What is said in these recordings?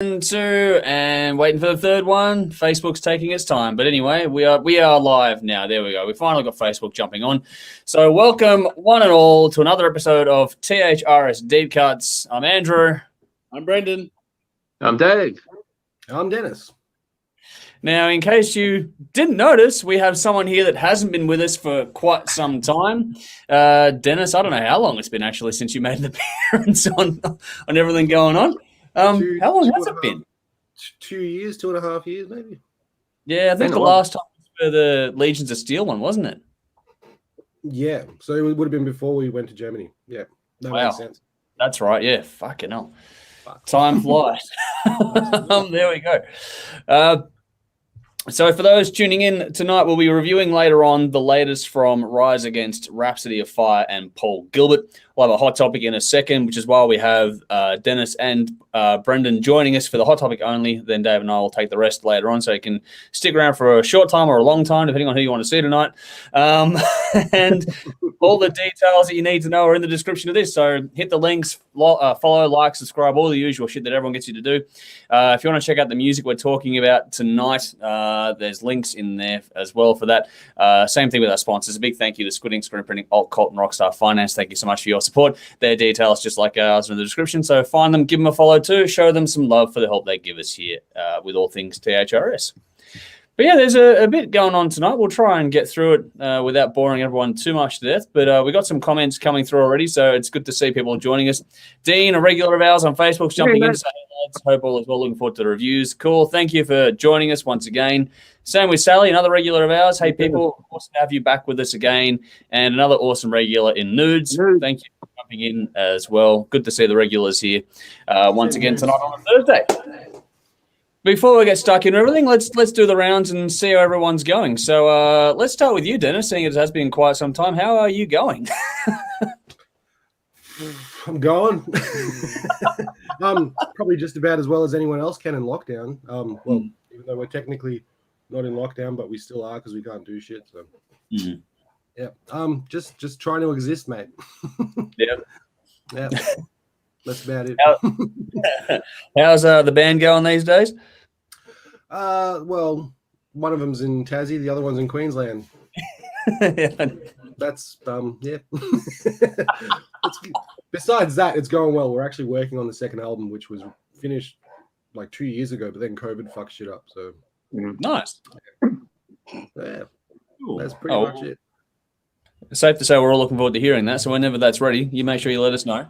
Two, and waiting for the third one. Facebook's taking its time, but anyway, we are live now. There we go. We finally got Facebook jumping on. So welcome one and all to another episode of THRS Deep Cuts. I'm Andrew. I'm Brendan. I'm Dave. I'm Dennis. Now, in case you didn't notice, we have someone here that hasn't been with us for quite some time. Dennis, I don't know how long it's been actually since you made an appearance on everything going on. How long has it been? 2 years, 2.5 years, maybe. Yeah, I think the last time was for the Legions of Steel one, wasn't it? Yeah, so it would have been before we went to Germany. Yeah, that makes sense. That's right. Yeah, fucking hell. Time flies. There we go. So for those tuning in tonight, we'll be reviewing later on the latest from Rise Against, Rhapsody of Fire, and Paul Gilbert. We'll have a hot topic in a second, which is why we have Dennis and Brendan joining us for the hot topic only. Then Dave and I will take the rest later on, so you can stick around for a short time or a long time, depending on who you want to see tonight. And all the details that you need to know are in the description of this. So hit the links, follow, like, subscribe, all the usual shit that everyone gets you to do. If you want to check out the music we're talking about tonight, there's links in there as well for that. Same thing with our sponsors. A big thank you to Squid Ink, Screen Printing, Alt, Cult, and Rockstar Finance. Thank you so much for your support. Their details, just like ours, are in the description. So find them, give them a follow too. Show them some love for the help they give us here with all things THRS. But yeah, there's a bit going on tonight. We'll try and get through it without boring everyone too much to death. But we got some comments coming through already, so it's good to see people joining us. Dean, a regular of ours on Facebook, jumping in. Hope all is well. Looking forward to the reviews. Cool. Thank you for joining us once again. Same with Sally, another regular of ours. Hey, people, awesome to have you back with us again. And another awesome regular in Nudes. Thank you for jumping in as well. Good to see the regulars here once again tonight on a Thursday. Before we get stuck in everything, let's do the rounds and see how everyone's going. So let's start with you, Dennis, seeing it has been quite some time. How are you going? I'm going. Probably just about as well as anyone else can in lockdown. Well, even though we're technically not in lockdown, but we still are because we can't do shit. So, yeah. Just trying to exist, mate. Yeah. That's about it. How's the band going these days? Well, one of them's in Tassie, the other one's in Queensland. That's yeah. Besides that, it's going well. We're actually working on the second album, which was finished like 2 years ago, but then COVID fucked shit up. So nice. Yeah, that's pretty much it. Safe to say we're all looking forward to hearing that. So whenever that's ready, you make sure you let us know.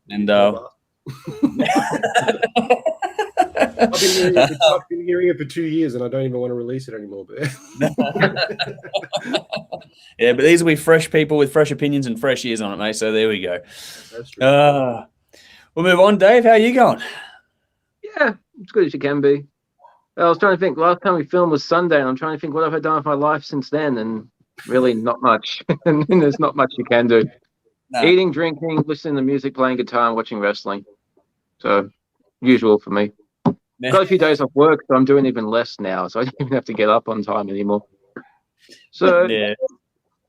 And I've been hearing it for 2 years, and I don't even want to release it anymore. But yeah, but these will be fresh people with fresh opinions and fresh ears on it, mate. So there we go. That's true. We'll move on. Dave, how are you going? Yeah, as good as you can be. I was trying to think. Last time we filmed was Sunday, and I'm trying to think what have I done with my life since then, and really not much. And there's not much you can do. No. Eating, drinking, listening to music, playing guitar, and watching wrestling. So, usual for me. Got a few days off work, so I'm doing even less now, so I don't even have to get up on time anymore. So,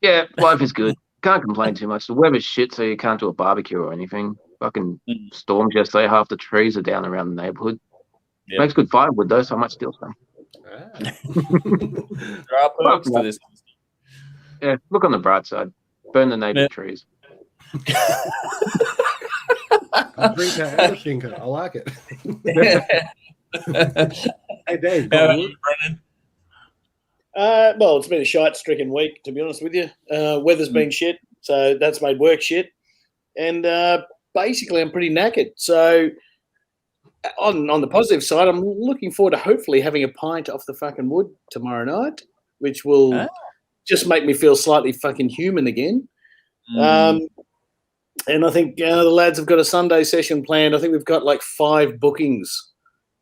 yeah, life is good. Can't complain too much. The weather's shit, so you can't do a barbecue or anything. Fucking storms yesterday. Half the trees are down around the neighborhood. Yep. Makes good firewood, though, so I might steal some. There are perks to this. Yeah, look on the bright side. Burn the neighbor trees. I'll drink that and a thinker. I like it. Hey, Dave. How are you, Brendan? Well, it's been a shite-stricken week, to be honest with you. Weather's been shit, so that's made work shit. And basically, I'm pretty knackered. So on the positive side, I'm looking forward to hopefully having a pint off the fucking wood tomorrow night, which will just make me feel slightly fucking human again. And I think the lads have got a Sunday session planned. I think we've got like 5 bookings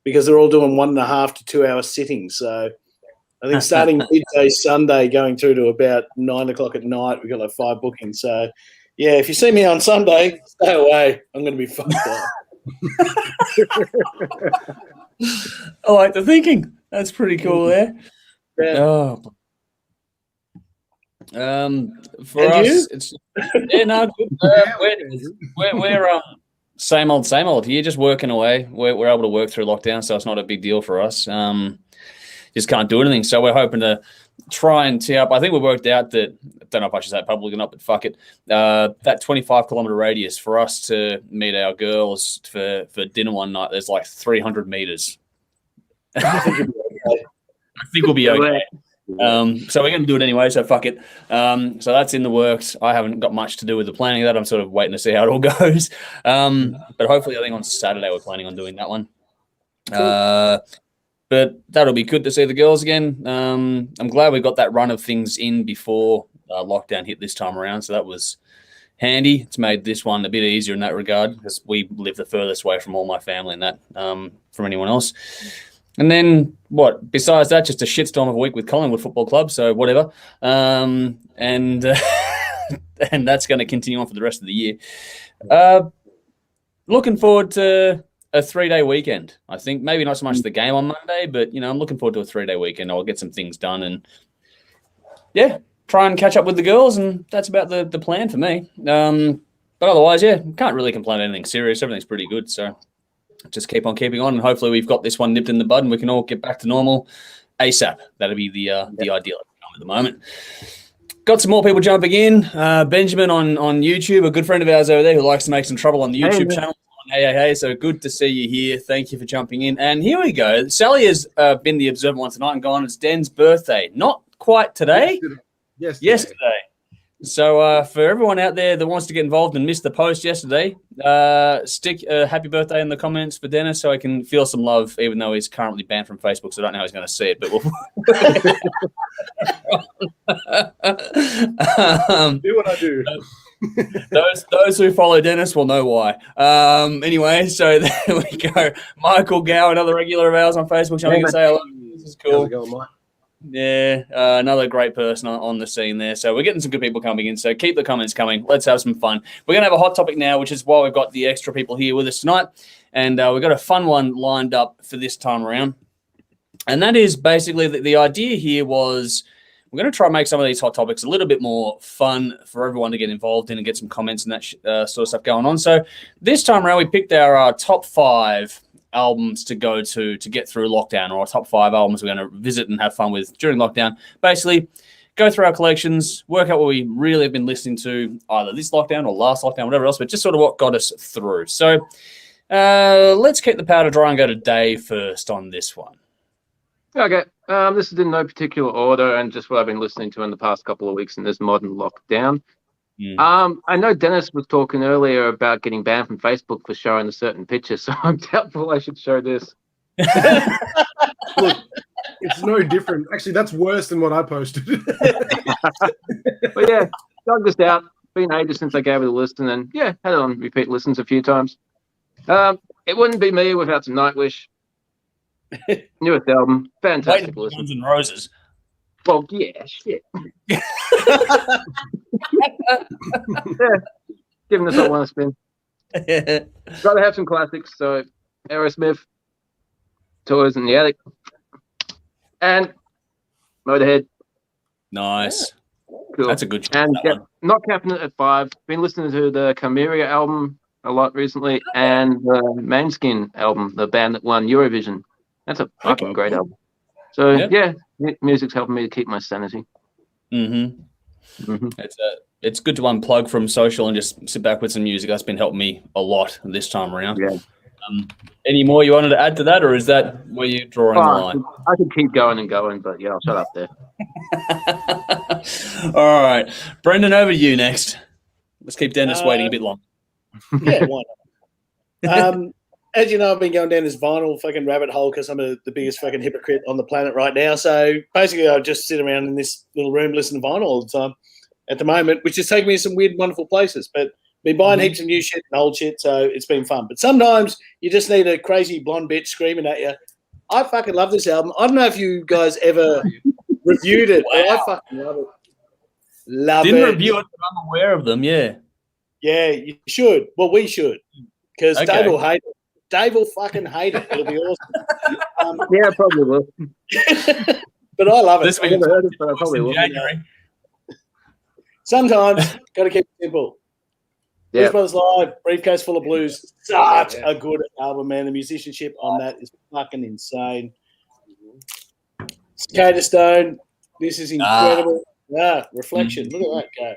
because they're all doing 1.5 to 2 hour sittings. So I think starting midday Sunday going through to about 9 o'clock at night, we've got like 5 bookings. So, yeah, if you see me on Sunday, stay away. I'm going to be fucked up. I like the thinking. That's pretty cool there. Yeah. Oh. For and us, you? it's good. We're Same old here, just working away. We're able to work through lockdown, so it's not a big deal for us. Just can't do anything. So we're hoping to try and tee up. I think we worked out that, I don't know if I should say it publicly or not, but fuck it. That 25-kilometer radius for us to meet our girls for dinner one night, there's like 300 meters. I think we'll be okay. So we're going to do it anyway, so fuck it. So that's in the works. I haven't got much to do with the planning of that. I'm sort of waiting to see how it all goes. But hopefully I think on Saturday we're planning on doing that one. Cool. But that'll be good to see the girls again. I'm glad we got that run of things in before lockdown hit this time around, so that was handy. It's made this one a bit easier in that regard because we live the furthest away from all my family and that from anyone else. And then what? Besides that, just a shitstorm of a week with Collingwood Football Club. So whatever. And that's going to continue on for the rest of the year. Looking forward to a 3-day weekend. I think maybe not so much the game on Monday, but I'm looking forward to a 3-day weekend. I'll get some things done and try and catch up with the girls. And that's about the plan for me. But otherwise, can't really complain anything serious. Everything's pretty good. So just keep on keeping on, and hopefully we've got this one nipped in the bud and we can all get back to normal ASAP. That'll be the ideal at the moment. Got some more people jumping in. Benjamin on YouTube, a good friend of ours over there who likes to make some trouble on the YouTube channel. Hey, so good to see you here. Thank you for jumping in. And here we go. Sally has been the observant one tonight and gone, it's Den's birthday. Not quite today. Yesterday. So for everyone out there that wants to get involved and missed the post yesterday, stick a happy birthday in the comments for Dennis so I can feel some love, even though he's currently banned from Facebook, so I don't know how he's going to see it. But we'll do what I do. Those who follow Dennis will know why. Anyway, so there we go. Michael Gow, another regular of ours on Facebook, showing to say hello. This is cool. How's it going, Mike? Yeah, another great person on the scene there. So we're getting some good people coming in. So keep the comments coming. Let's have some fun. We're going to have a hot topic now, which is why we've got the extra people here with us tonight. And we've got a fun one lined up for this time around. And that is basically the idea here was we're going to try and make some of these hot topics a little bit more fun for everyone to get involved in and get some comments and that sort of stuff going on. So this time around, we picked our top 5 albums to go to get through lockdown, or our top 5 albums we're going to visit and have fun with during lockdown. Basically, go through our collections, work out what we really have been listening to either this lockdown or last lockdown, whatever else, but just sort of what got us through. So let's keep the powder dry and go to Dave first on this one. Okay. This is in no particular order and just what I've been listening to in the past couple of weeks in this modern lockdown. I know Dennis was talking earlier about getting banned from Facebook for showing a certain picture, so I'm doubtful I should show this. Look, it's no different. Actually, that's worse than what I posted. But yeah, dug this out. Been ages since I gave it a listen, and had it on repeat listens a few times. It wouldn't be me without some Nightwish. Newest album, fantastic listen. Guns and Roses. Well, yeah, shit. Giving this all one a spin. Got to have some classics, so Aerosmith, Toys in the Attic, and Motorhead. Nice. Cool. That's a good choice. And not capping it at 5. Been listening to the Chimeria album a lot recently, and the Maneskin album, the band that won Eurovision. That's a fucking great album. So music's helping me to keep my sanity. It's good to unplug from social and just sit back with some music. That's been helping me a lot this time around. Yeah. Any more you wanted to add to that, or is that where you're drawing the line? I could keep going and going, but I'll shut up there. All right. Brendan, over to you next. Let's keep Dennis waiting a bit long. Yeah, why not? As you know, I've been going down this vinyl fucking rabbit hole because I'm the biggest fucking hypocrite on the planet right now. So basically, I just sit around in this little room listening to vinyl all the time at the moment, which is taking me to some weird, wonderful places. But been buying heaps of new shit and old shit, so it's been fun. But sometimes you just need a crazy blonde bitch screaming at you. I fucking love this album. I don't know if you guys ever reviewed it, but I fucking love it. Didn't review it, but I'm aware of them, yeah. Yeah, you should. Well, we should. Because Dave will hate it. Dave will fucking hate it. It'll be awesome. Yeah, probably will. But I love it. This week, I've never heard it, but I probably will. January. Sometimes, got to keep it simple. Blues Brothers Live, Briefcase Full of Blues. Such a good album, man. The musicianship on that is fucking insane. Cicada Stone, this is incredible. Reflection. Look at that go.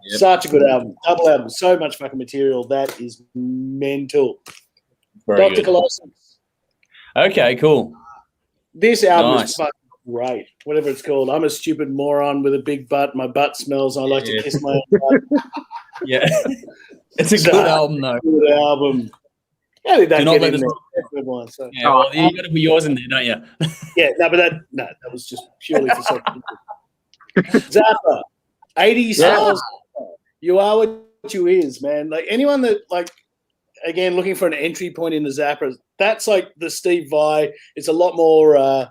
Yep. Such a good album. Double album. So much fucking material. That is mental. Dr. Colossus. Okay, cool. This album is fucking great. Whatever it's called. I'm a stupid moron with a big butt. My butt smells. I like to kiss my own butt. Yeah. It's a good album, though. Good album. How did that get in there? Yeah, well, you got to put yours in there, don't you? Yeah, that was just purely for something. Zappa, 80s stars. You are what you is, man. Like anyone that again looking for an entry point into Zappa, that's like the Steve Vai. It's a lot more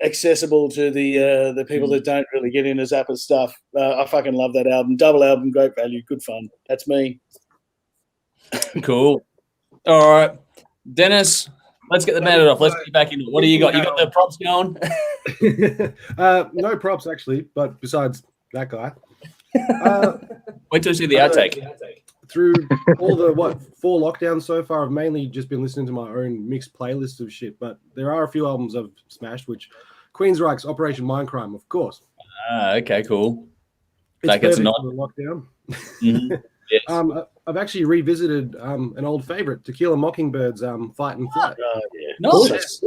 accessible to the people that don't really get into Zappa stuff. I fucking love that album. Double album, great value, good fun. That's me. Cool. All right, Dennis, let's get the matter off. Let's get back into it. What do you got? You got the props going? No props, actually, but besides that guy. Wait till you see the outtake. Through all the, 4 lockdowns so far, I've mainly just been listening to my own mixed playlist of shit, but there are a few albums I've smashed, which Queensryche's Operation Mindcrime, of course. Okay, cool. That gets not lockdown. Mm-hmm. Yes. I've actually revisited an old favorite, Tequila Mockingbird's Fight and Flight. Nice.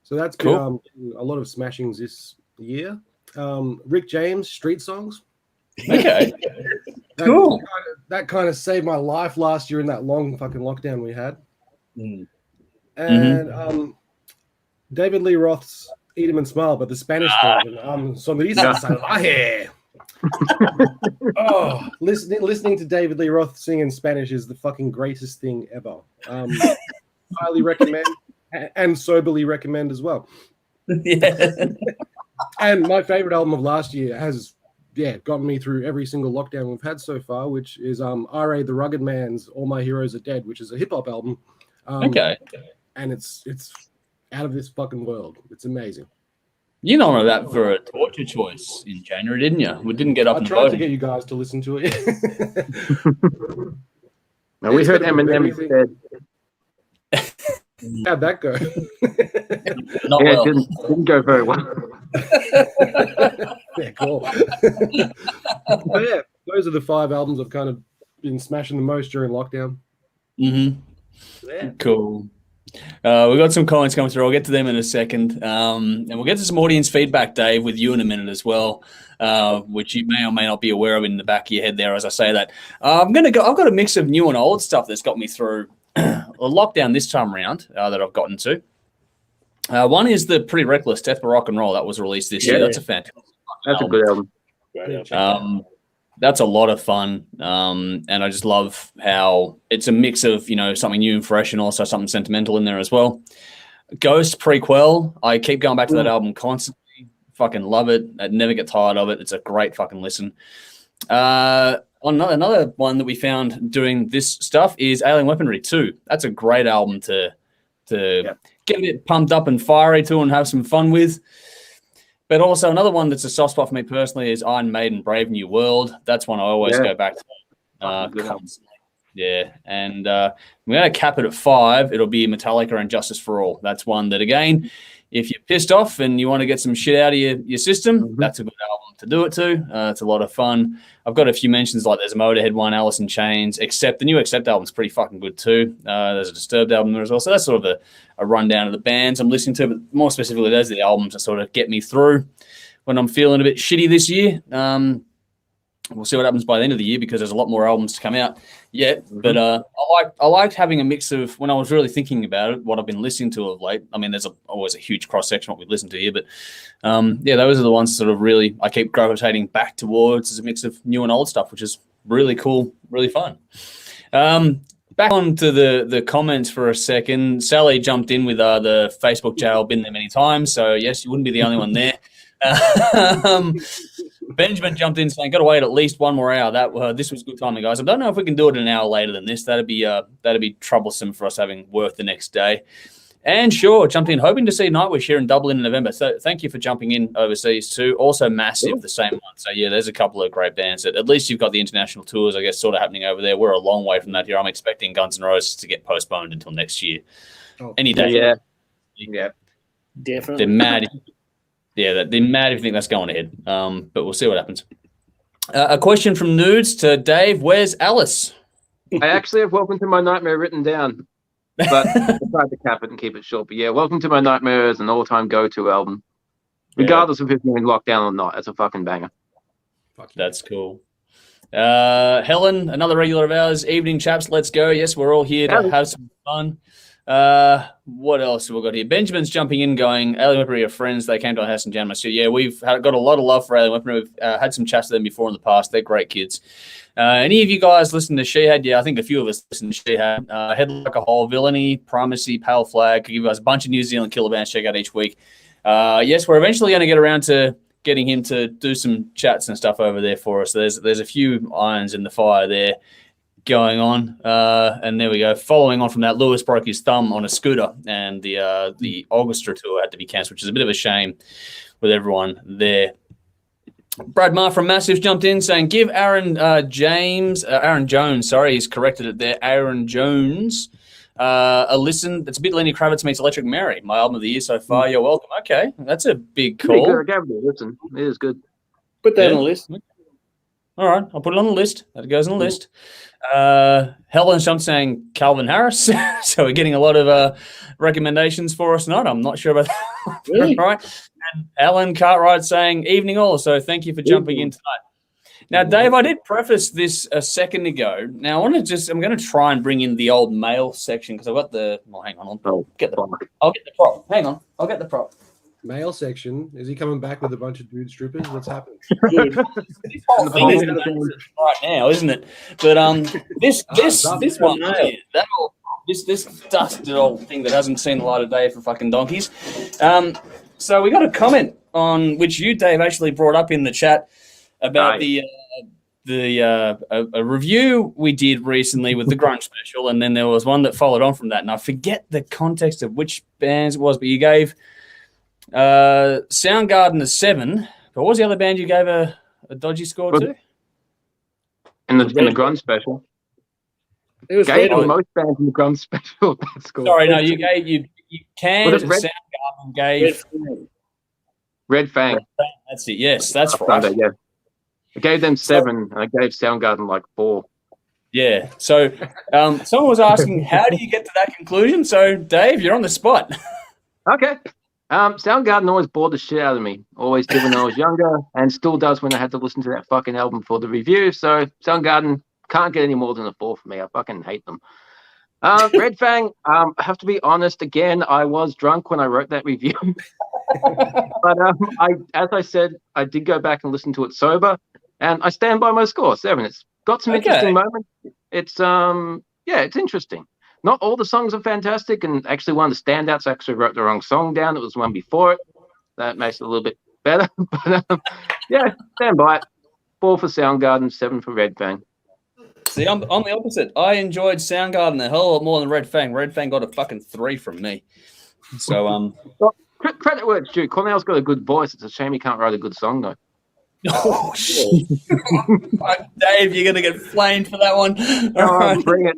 So that's been a lot of smashings this year. Rick James, Street Songs. Okay. Cool. That kind of saved my life last year in that long fucking lockdown we had. Mm. And David Lee Roth's Eat 'Em and Smile, but the Spanish version. Sonrisa Salvaje. Listening to David Lee Roth sing in Spanish is the fucking greatest thing ever. Highly recommend and soberly recommend as well. Yeah. And my favorite album of last year has gotten me through every single lockdown we've had so far, which is R.A. the Rugged Man's All My Heroes Are Dead, which is a hip hop album. Okay. And it's out of this fucking world. It's amazing. You nominated that for a torture choice in January, didn't you? We didn't get up and vote. I tried to get you guys to listen to it. No, we heard Eminem instead. How'd that go? Not well. It didn't go very well. Yeah, cool. But yeah, those are the 5 albums I've kind of been smashing the most during lockdown. Mm-hmm. Yeah. Cool. We've got some comments coming through. I'll get to them in a second. And we'll get to some audience feedback, Dave, with you in a minute as well, which you may or may not be aware of in the back of your head there as I say that. I've got a mix of new and old stuff that's got me through a lockdown this time around that I've gotten to. One is the Pretty Reckless Death by Rock and Roll that was released this year. That's a fantastic album. A good album. That's a lot of fun, and I just love how it's a mix of something new and fresh, and also something sentimental in there as well. Ghost Prequel, I keep going back to that album constantly. Fucking love it. I never get tired of it. It's a great fucking listen. Another one that we found doing this stuff is Alien Weaponry 2. That's a great album to get a bit pumped up and fiery to and have some fun with. But also another one that's a soft spot for me personally is Iron Maiden Brave New World. That's one I always go back to constantly. Yeah, and we're going to cap it at 5. It'll be Metallica and Justice for All. That's one that, again, if you're pissed off and you want to get some shit out of your system, that's a good album to do it to. It's a lot of fun. I've got a few mentions, like there's a Motorhead one, Alice in Chains, Accept. The new Accept album's pretty fucking good too. There's a Disturbed album there as well. So that's sort of a rundown of the bands I'm listening to, but more specifically, those are the albums that sort of get me through when I'm feeling a bit shitty this year. We'll see what happens by the end of the year because there's a lot more albums to come out yet. But I liked having a mix of, when I was really thinking about it, what I've been listening to of late. I mean, there's always a huge cross-section of what we listen to here. But, those are the ones sort of really I keep gravitating back towards as a mix of new and old stuff, which is really cool, really fun. Back on to the comments for a second. Sally jumped in with the Facebook jail. Been there many times. So, yes, you wouldn't be the only one there. Benjamin jumped in saying, "Got to wait at least one more hour." This was good timing, guys. I don't know if we can do it an hour later than this. That'd be troublesome for us having work the next day. And sure, jumped in, hoping to see Nightwish here in Dublin in November. So thank you for jumping in overseas too. Also massive the same month. So yeah, there's a couple of great bands that at least you've got the international tours, I guess, sort of happening over there. We're a long way from that here. I'm expecting Guns N' Roses to get postponed until next year. Any day. Yeah. Definitely. They're mad. Yeah, they're mad if you think that's going ahead. But we'll see what happens. A question from Nudes to Dave. Where's Alice? I actually have Welcome to My Nightmare written down, but I tried to cap it and keep it short. But yeah, Welcome to My Nightmare is an all-time go-to album, regardless of if you're in lockdown or not. It's a fucking banger. That's cool. Helen, another regular of ours. Evening, chaps. Let's go. Yes, we're all here to have some fun. What else have we got here? Benjamin's jumping in going, Alien Weaponry are friends. They came to our house in January. So yeah, we've got a lot of love for Alien Weaponry. We've had some chats with them before in the past. They're great kids. Any of you guys listen to Shehad? Yeah, I think a few of us listen to Shehad. Head Like a Hole, Villainy, Primacy, Pale Flag. Could give us a bunch of New Zealand killer bands to check out each week. Yes, we're eventually going to get around to getting him to do some chats and stuff over there for us. There's a few irons in the fire there going on. And there we go. Following on from that, Lewis broke his thumb on a scooter, and the orchestra tour had to be cancelled, which is a bit of a shame with everyone there. Brad Marr from Massive jumped in saying, give Aaron Jones, sorry, he's corrected it there, Aaron Jones, a listen. It's a bit Lenny Kravitz meets Electric Mary, my album of the year so far. You're welcome. Okay, that's a big call. I gave it a listen. It is good. Put that on the list. All right, I'll put it on the list. That goes on the list. Helen jumped saying Calvin Harris. So we're getting a lot of recommendations for us tonight. I'm not sure about that. Really? Right. And Alan Cartwright saying evening all. So thank you for jumping in tonight. Now, Dave, I did preface this a second ago. Now, I'm going to try and bring in the old mail section because I've got hang on. I'll get the prop. Hang on. I'll get the prop. Mail section. Is he coming back with a bunch of dude strippers? What's happened? This whole thing is right now, isn't it? But this one here, this dusted old thing that hasn't seen the light of day for fucking donkeys. So we got a comment on which you, Dave, actually brought up in the chat about a review we did recently with the Grunge special, and then there was one that followed on from that, and I forget the context of which bands it was, but you gave Soundgarden a 7. But what was the other band you gave a dodgy score to? In the Grunge special. It was gave most bands in the Grunge special that score. Sorry, no, you canned Soundgarden gave Red Fang. That's it. Yes, that's right. Sunday, yeah. I gave them 7, and I gave Soundgarden like 4. Yeah. So someone was asking, how do you get to that conclusion? So, Dave, you're on the spot. Okay. Soundgarden always bored the shit out of me. Always did when I was younger, and still does when I had to listen to that fucking album for the review. So Soundgarden can't get any more than a 4 for me. I fucking hate them. Red Fang, I have to be honest, again, I was drunk when I wrote that review. But as I said, I did go back and listen to it sober, and I stand by my score, 7. It's got some interesting moments. It's it's interesting. Not all the songs are fantastic, and actually one of the standouts, I actually wrote the wrong song down. It was one before it. That makes it a little bit better. But stand by it. 4 for Soundgarden, 7 for Red Fang. See, I'm the opposite. I enjoyed Soundgarden a hell of a lot more than Red Fang. Red Fang got a fucking 3 from me. So well, credit where it's due. Cornell's got a good voice. It's a shame he can't write a good song though. Oh shit! Dave, you're gonna get flamed for that one. All right, bring it.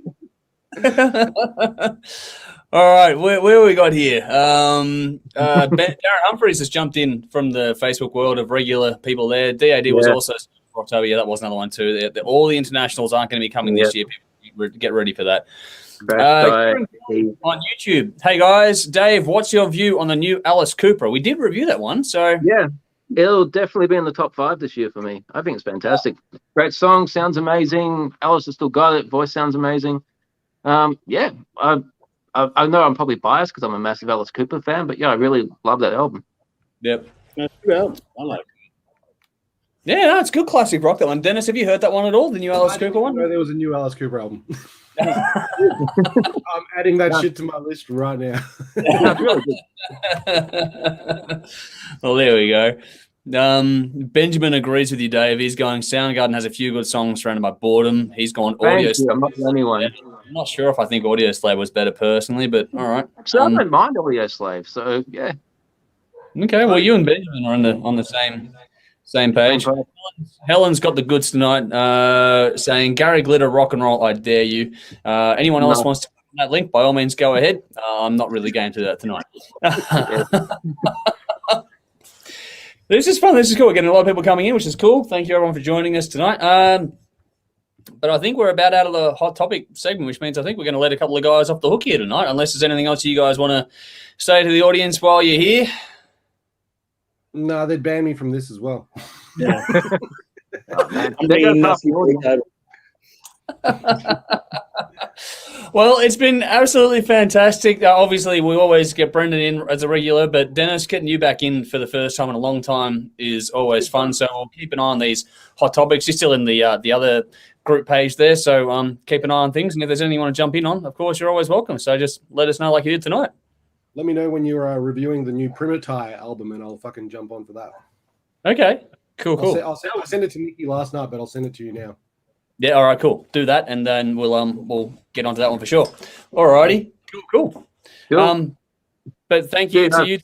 All right, where we got here? Darren Humphreys has jumped in from the Facebook world of regular people there. DAD was also for October. Yeah, that was another one too. All the internationals aren't going to be coming this year. People, get ready for that. On YouTube. Hey guys, Dave, what's your view on the new Alice Cooper? We did review that one, so yeah, it'll definitely be in the top 5 this year for me. I think it's fantastic. Great song, sounds amazing. Alice has still got it. Voice sounds amazing. I know I'm probably biased because I'm a massive Alice Cooper fan, but yeah, I really love that album. Yep. That's a good album. I like it. Yeah, no, it's good classic rock, that one. Dennis, have you heard that one at all, the new Alice Cooper one? No, there was a new Alice Cooper album. I'm adding that shit to my list right now. That's really good. Well, there we go. Benjamin agrees with you, Dave. He's going, Soundgarden has a few good songs surrounded by boredom. He's gone audio. I'm not the only one. I'm not sure if I think Audio Slave was better personally, but all right. So I don't mind Audio Slave. So yeah. Okay, well, you and Benjamin are on the same page. Helen's got the goods tonight, saying Gary Glitter, rock and roll. I dare you. Anyone else wants to click on that link? By all means, go ahead. I'm not really going to do that tonight. This is fun. This is cool. We're getting a lot of people coming in, which is cool. Thank you, everyone, for joining us tonight. But I think we're about out of the hot topic segment, which means I think we're going to let a couple of guys off the hook here tonight, unless there's anything else you guys want to say to the audience while you're here. No, they'd ban me from this as well. Yeah. Well, it's been absolutely fantastic. Obviously, we always get Brendan in as a regular, but Dennis, getting you back in for the first time in a long time is always fun. So we'll keep an eye on these hot topics. You're still in the other group page there, so keep an eye on things. And if there's anything you want to jump in on, of course, you're always welcome. So just let us know like you did tonight. Let me know when you're reviewing the new Primitai album, and I'll fucking jump on for that. Okay, cool. I'll send it to Nikki last night, but I'll send it to you now. Yeah, all right, cool. Do that, and then we'll get onto that one for sure. All righty, cool. But thank you to you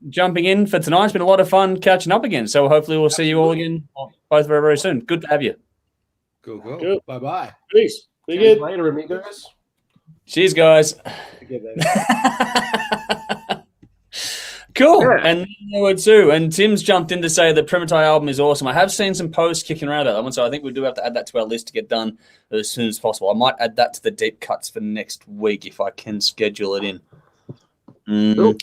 jumping in for tonight. It's been a lot of fun catching up again. So hopefully we'll see you all again, both very, very soon. Good to have you. Cool. Bye. Peace. Be good. Later, amigos. Cheers, guys. Cool. Yeah. And there were two. And Tim's jumped in to say the Primitai album is awesome. I have seen some posts kicking around about that one, so I think we do have to add that to our list to get done as soon as possible. I might add that to the deep cuts for next week if I can schedule it in. Cool.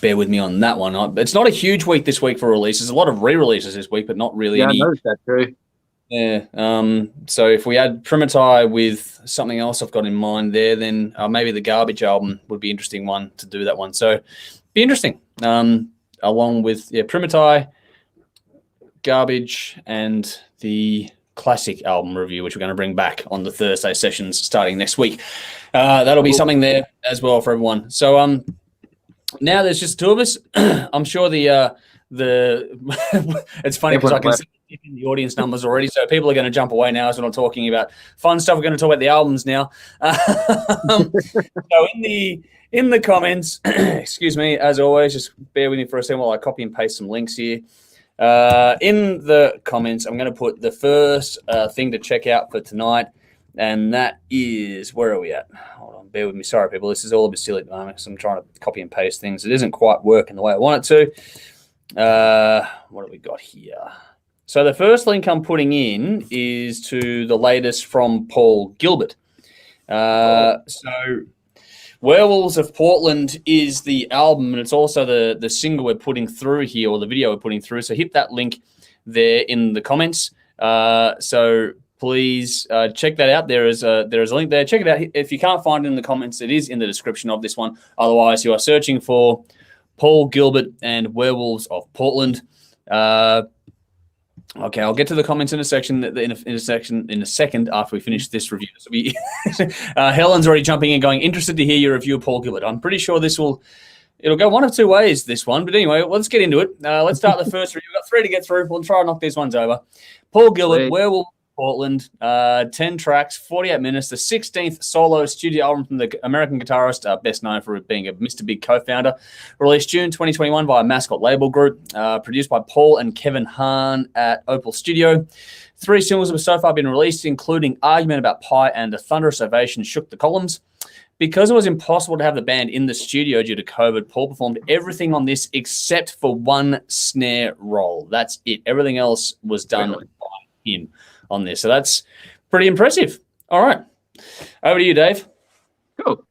Bear with me on that one. It's not a huge week this week for releases. A lot of re-releases this week, but not really any. I noticed that too. Yeah. So if we add Primitai with something else I've got in mind there, then maybe the Garbage album would be an interesting one to do that one. So be interesting. Along with Primitai, Garbage, and the classic album review, which we're going to bring back on the Thursday sessions starting next week. That'll be something there as well for everyone. So now there's just two of us. I'm sure the it's funny because I can see in the audience numbers already, so people are going to jump away now as we're not talking about fun stuff. We're going to talk about the albums now. So in the comments, excuse me, as always, just bear with me for a second while I copy and paste some links here. In the comments, I'm going to put the first thing to check out for tonight, and that is, where are we at? Hold on, bear with me. Sorry, people. This is all a bit silly at the moment because I'm trying to copy and paste things. It isn't quite working the way I want it to. What have we got here? So the first link I'm putting in is to the latest from Paul Gilbert. So Werewolves of Portland is the album, and it's also the single we're putting through here, or the video we're putting through. So hit that link there in the comments. So please check that out. There is a link there. Check it out. If you can't find it in the comments, it is in the description of this one. Otherwise, you are searching for Paul Gilbert and Werewolves of Portland. Okay, I'll get to the comments in a second after we finish this review. So Helen's already jumping in, going, interested to hear your review of Paul Gilbert. I'm pretty sure it'll go one of two ways, this one. But anyway, let's get into it. Let's start the first review. We've got 3 to get through. We'll try and knock these ones over. Paul Gilbert, Werewolf Portland, 10 tracks, 48 minutes, the 16th solo studio album from the American guitarist, best known for being a Mr. Big co-founder, released June 2021 via Mascot Label Group, produced by Paul and Kevin Hahn at Opal Studio. 3 singles have so far been released, including Argument About Pie and A Thunderous Ovation Shook the Columns. Because it was impossible to have the band in the studio due to COVID, Paul performed everything on this except for one snare roll. That's it. Everything else was done by him on this. So that's pretty impressive. All right. Over to you, Dave. Cool.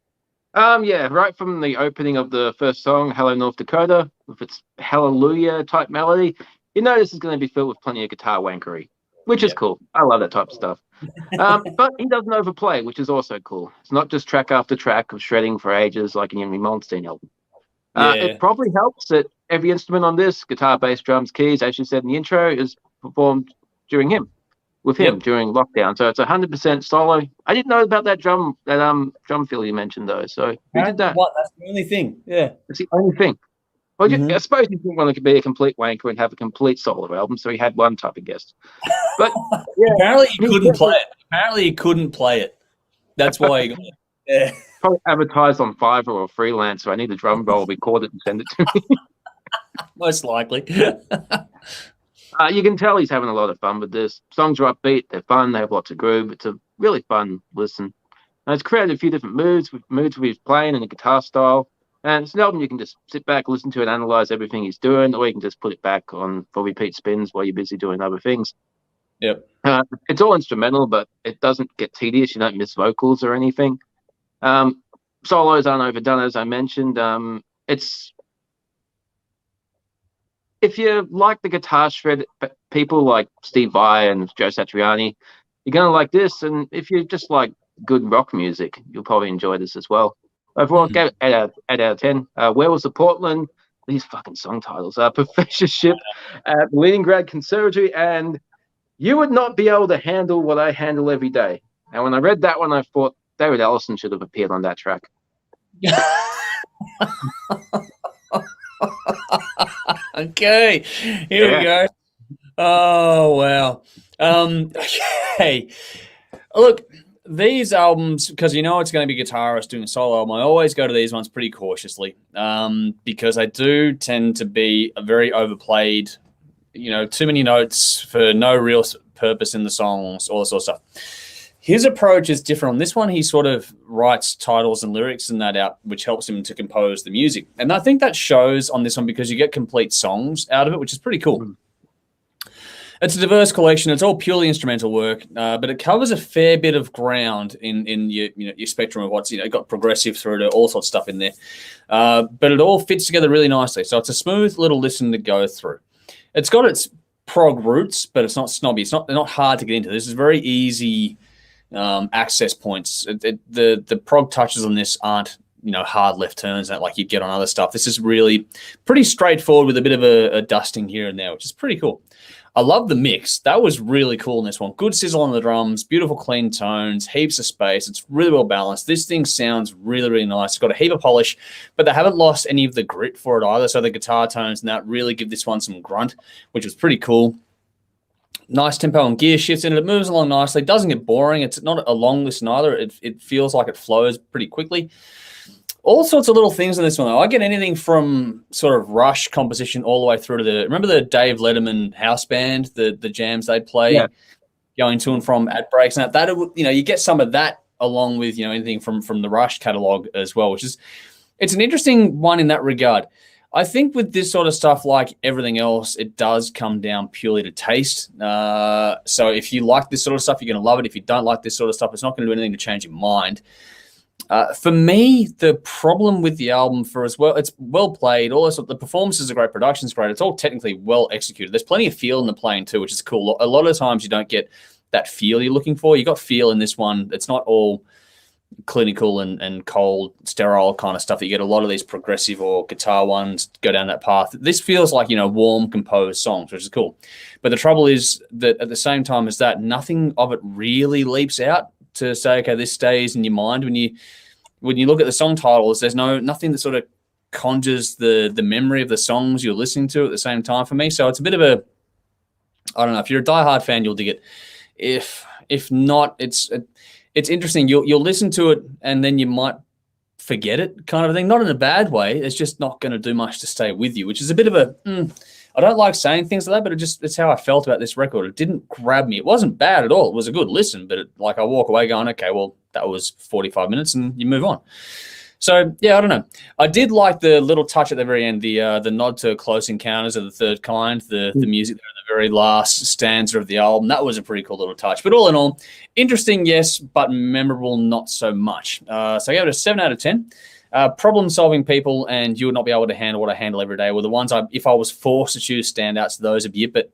Right from the opening of the first song, Hello North Dakota, with its hallelujah type melody, you know this is going to be filled with plenty of guitar wankery, which is cool. I love that type of stuff. But he doesn't overplay, which is also cool. It's not just track after track of shredding for ages like an Henry Malmsteen album. It probably helps that every instrument on this, guitar, bass, drums, keys, as you said in the intro, is performed during him. During lockdown, so it's 100% solo. I didn't know about that drum fill you mentioned though. So who did that? That's the only thing. Yeah, it's the only thing. Well, I suppose he didn't want to be a complete wanker and have a complete solo album, so he had one type of guest. But apparently he couldn't play it. That's why you got it. Yeah. Probably advertised on Fiverr or Freelance, so I need a drum roll, record it and send it to me. Most likely. You can tell he's having a lot of fun with this. Songs are upbeat, they're fun, they have lots of groove. It's a really fun listen. And it's created a few different moods with his playing and the guitar style. And it's an album you can just sit back, listen to, and analyze everything he's doing, or you can just put it back on for repeat spins while you're busy doing other things. Yep. It's all instrumental, but it doesn't get tedious. You don't miss vocals or anything. Solos aren't overdone, as I mentioned. It's if you like the guitar shred, people like Steve Vai and Joe Satriani, you're gonna like this. And if you just like good rock music, you'll probably enjoy this as well. Overall, give it 8 out of 10. Werewolves of Portland. These fucking song titles. Professorship at Leningrad Conservatory, and you would not be able to handle what I handle every day. And when I read that one, I thought David Ellison should have appeared on that track. Okay, here we go. Oh, wow. Okay. Look, these albums, because you know it's going to be a guitarist doing a solo album, I always go to these ones pretty cautiously because I do tend to be a very overplayed, too many notes for no real purpose in the songs, all this sort of stuff. His approach is different. On this one, he sort of writes titles and lyrics and that out, which helps him to compose the music. And I think that shows on this one because you get complete songs out of it, which is pretty cool. It's a diverse collection. It's all purely instrumental work, but it covers a fair bit of ground in your spectrum of what's got progressive through to all sorts of stuff in there. But it all fits together really nicely. So it's a smooth little listen to go through. It's got its prog roots, but it's not snobby. It's not hard to get into. This is very easy access points. The prog touches on this aren't hard left turns that like you get on other stuff. This is really pretty straightforward with a bit of a dusting here and there, which is pretty cool. I love the mix. That was really cool in this one. Good sizzle on the drums, beautiful clean tones, heaps of space. It's really well balanced. This thing sounds really, really nice. It's got a heap of polish, but they haven't lost any of the grit for it either. So the guitar tones and that really give this one some grunt, which was pretty cool. Nice tempo and gear shifts in it. It moves along nicely. It doesn't get boring. It's not a long listen either. It feels like it flows pretty quickly. All sorts of little things in this one, though. I get anything from sort of Rush composition all the way through to remember the Dave Letterman house band, the jams they'd play, going to and from ad breaks and that you get some of that along with anything from the Rush catalog as well, which is it's an interesting one in that regard. I think with this sort of stuff, like everything else, it does come down purely to taste. So if you like this sort of stuff, you're going to love it. If you don't like this sort of stuff, it's not going to do anything to change your mind. For me, the problem with the album it's well played. The performances are great, production's great. It's all technically well executed. There's plenty of feel in the playing too, which is cool. A lot of times you don't get that feel you're looking for. You got feel in this one. It's not all clinical and cold, sterile kind of stuff that you get. A lot of these progressive or guitar ones go down that path. This feels like, warm, composed songs, which is cool. But the trouble is that at the same time as that, nothing of it really leaps out to say, okay, this stays in your mind. When you look at the song titles, there's nothing that sort of conjures the memory of the songs you're listening to at the same time for me. So it's a bit of a, I don't know, if you're a diehard fan, you'll dig it. If not, it's interesting. You'll listen to it and then you might forget it kind of thing. Not in a bad way. It's just not going to do much to stay with you, which is a bit of a, I don't like saying things like that, but it's how I felt about this record. It didn't grab me. It wasn't bad at all. It was a good listen, but I walk away going, okay, well, that was 45 minutes and you move on. So, yeah, I don't know. I did like the little touch at the very end, the nod to Close Encounters of the Third Kind, the music there at the very last stanza of the album. That was a pretty cool little touch. But all in all, interesting, yes, but memorable, not so much. So I gave it a 7 out of 10. Problem-solving people and you would not be able to handle what I handle every day were the ones if I was forced to choose standouts, those would be it. But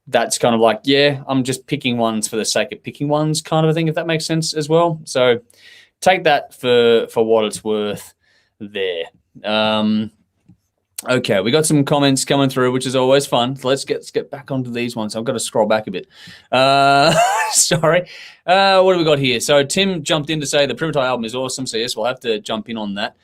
that's kind of like, yeah, I'm just picking ones for the sake of picking ones kind of a thing, if that makes sense as well. So take that for what it's worth there. Okay, we got some comments coming through, which is always fun. So let's get back onto these ones. I've got to scroll back a bit. Sorry. What have we got here? So Tim jumped in to say the Primatai album is awesome. So yes, we'll have to jump in on that.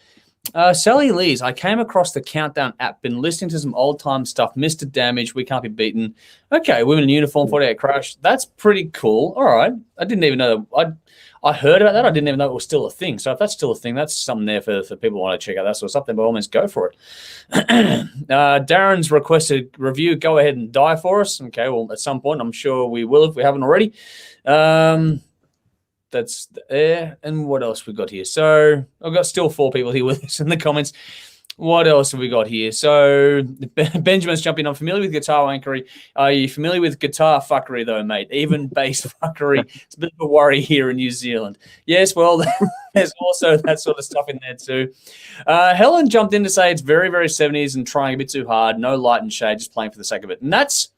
Sally Lees, I came across the Countdown app, been listening to some old-time stuff, Mr. Damage, We Can't Be Beaten. Okay, Women in Uniform, 48 Crash. That's pretty cool. All right. I didn't even know that. I heard about that. I didn't even know it was still a thing. So if that's still a thing, that's something there for people who want to check out that sort of stuff. Then by all means, go for it. Darren's requested review. Go ahead and die for us. Okay, well, at some point, I'm sure we will if we haven't already. That's there. And what else we got here? So I've got still 4 people here with us in the comments. What else have we got here? So Benjamin's jumping. I'm familiar with guitar wankery. Are you familiar with guitar fuckery, though, mate? Even bass fuckery. It's a bit of a worry here in New Zealand. Yes, well, there's also that sort of stuff in there too. Helen jumped in to say it's very, very 70s and trying a bit too hard. No light and shade, just playing for the sake of it. And that's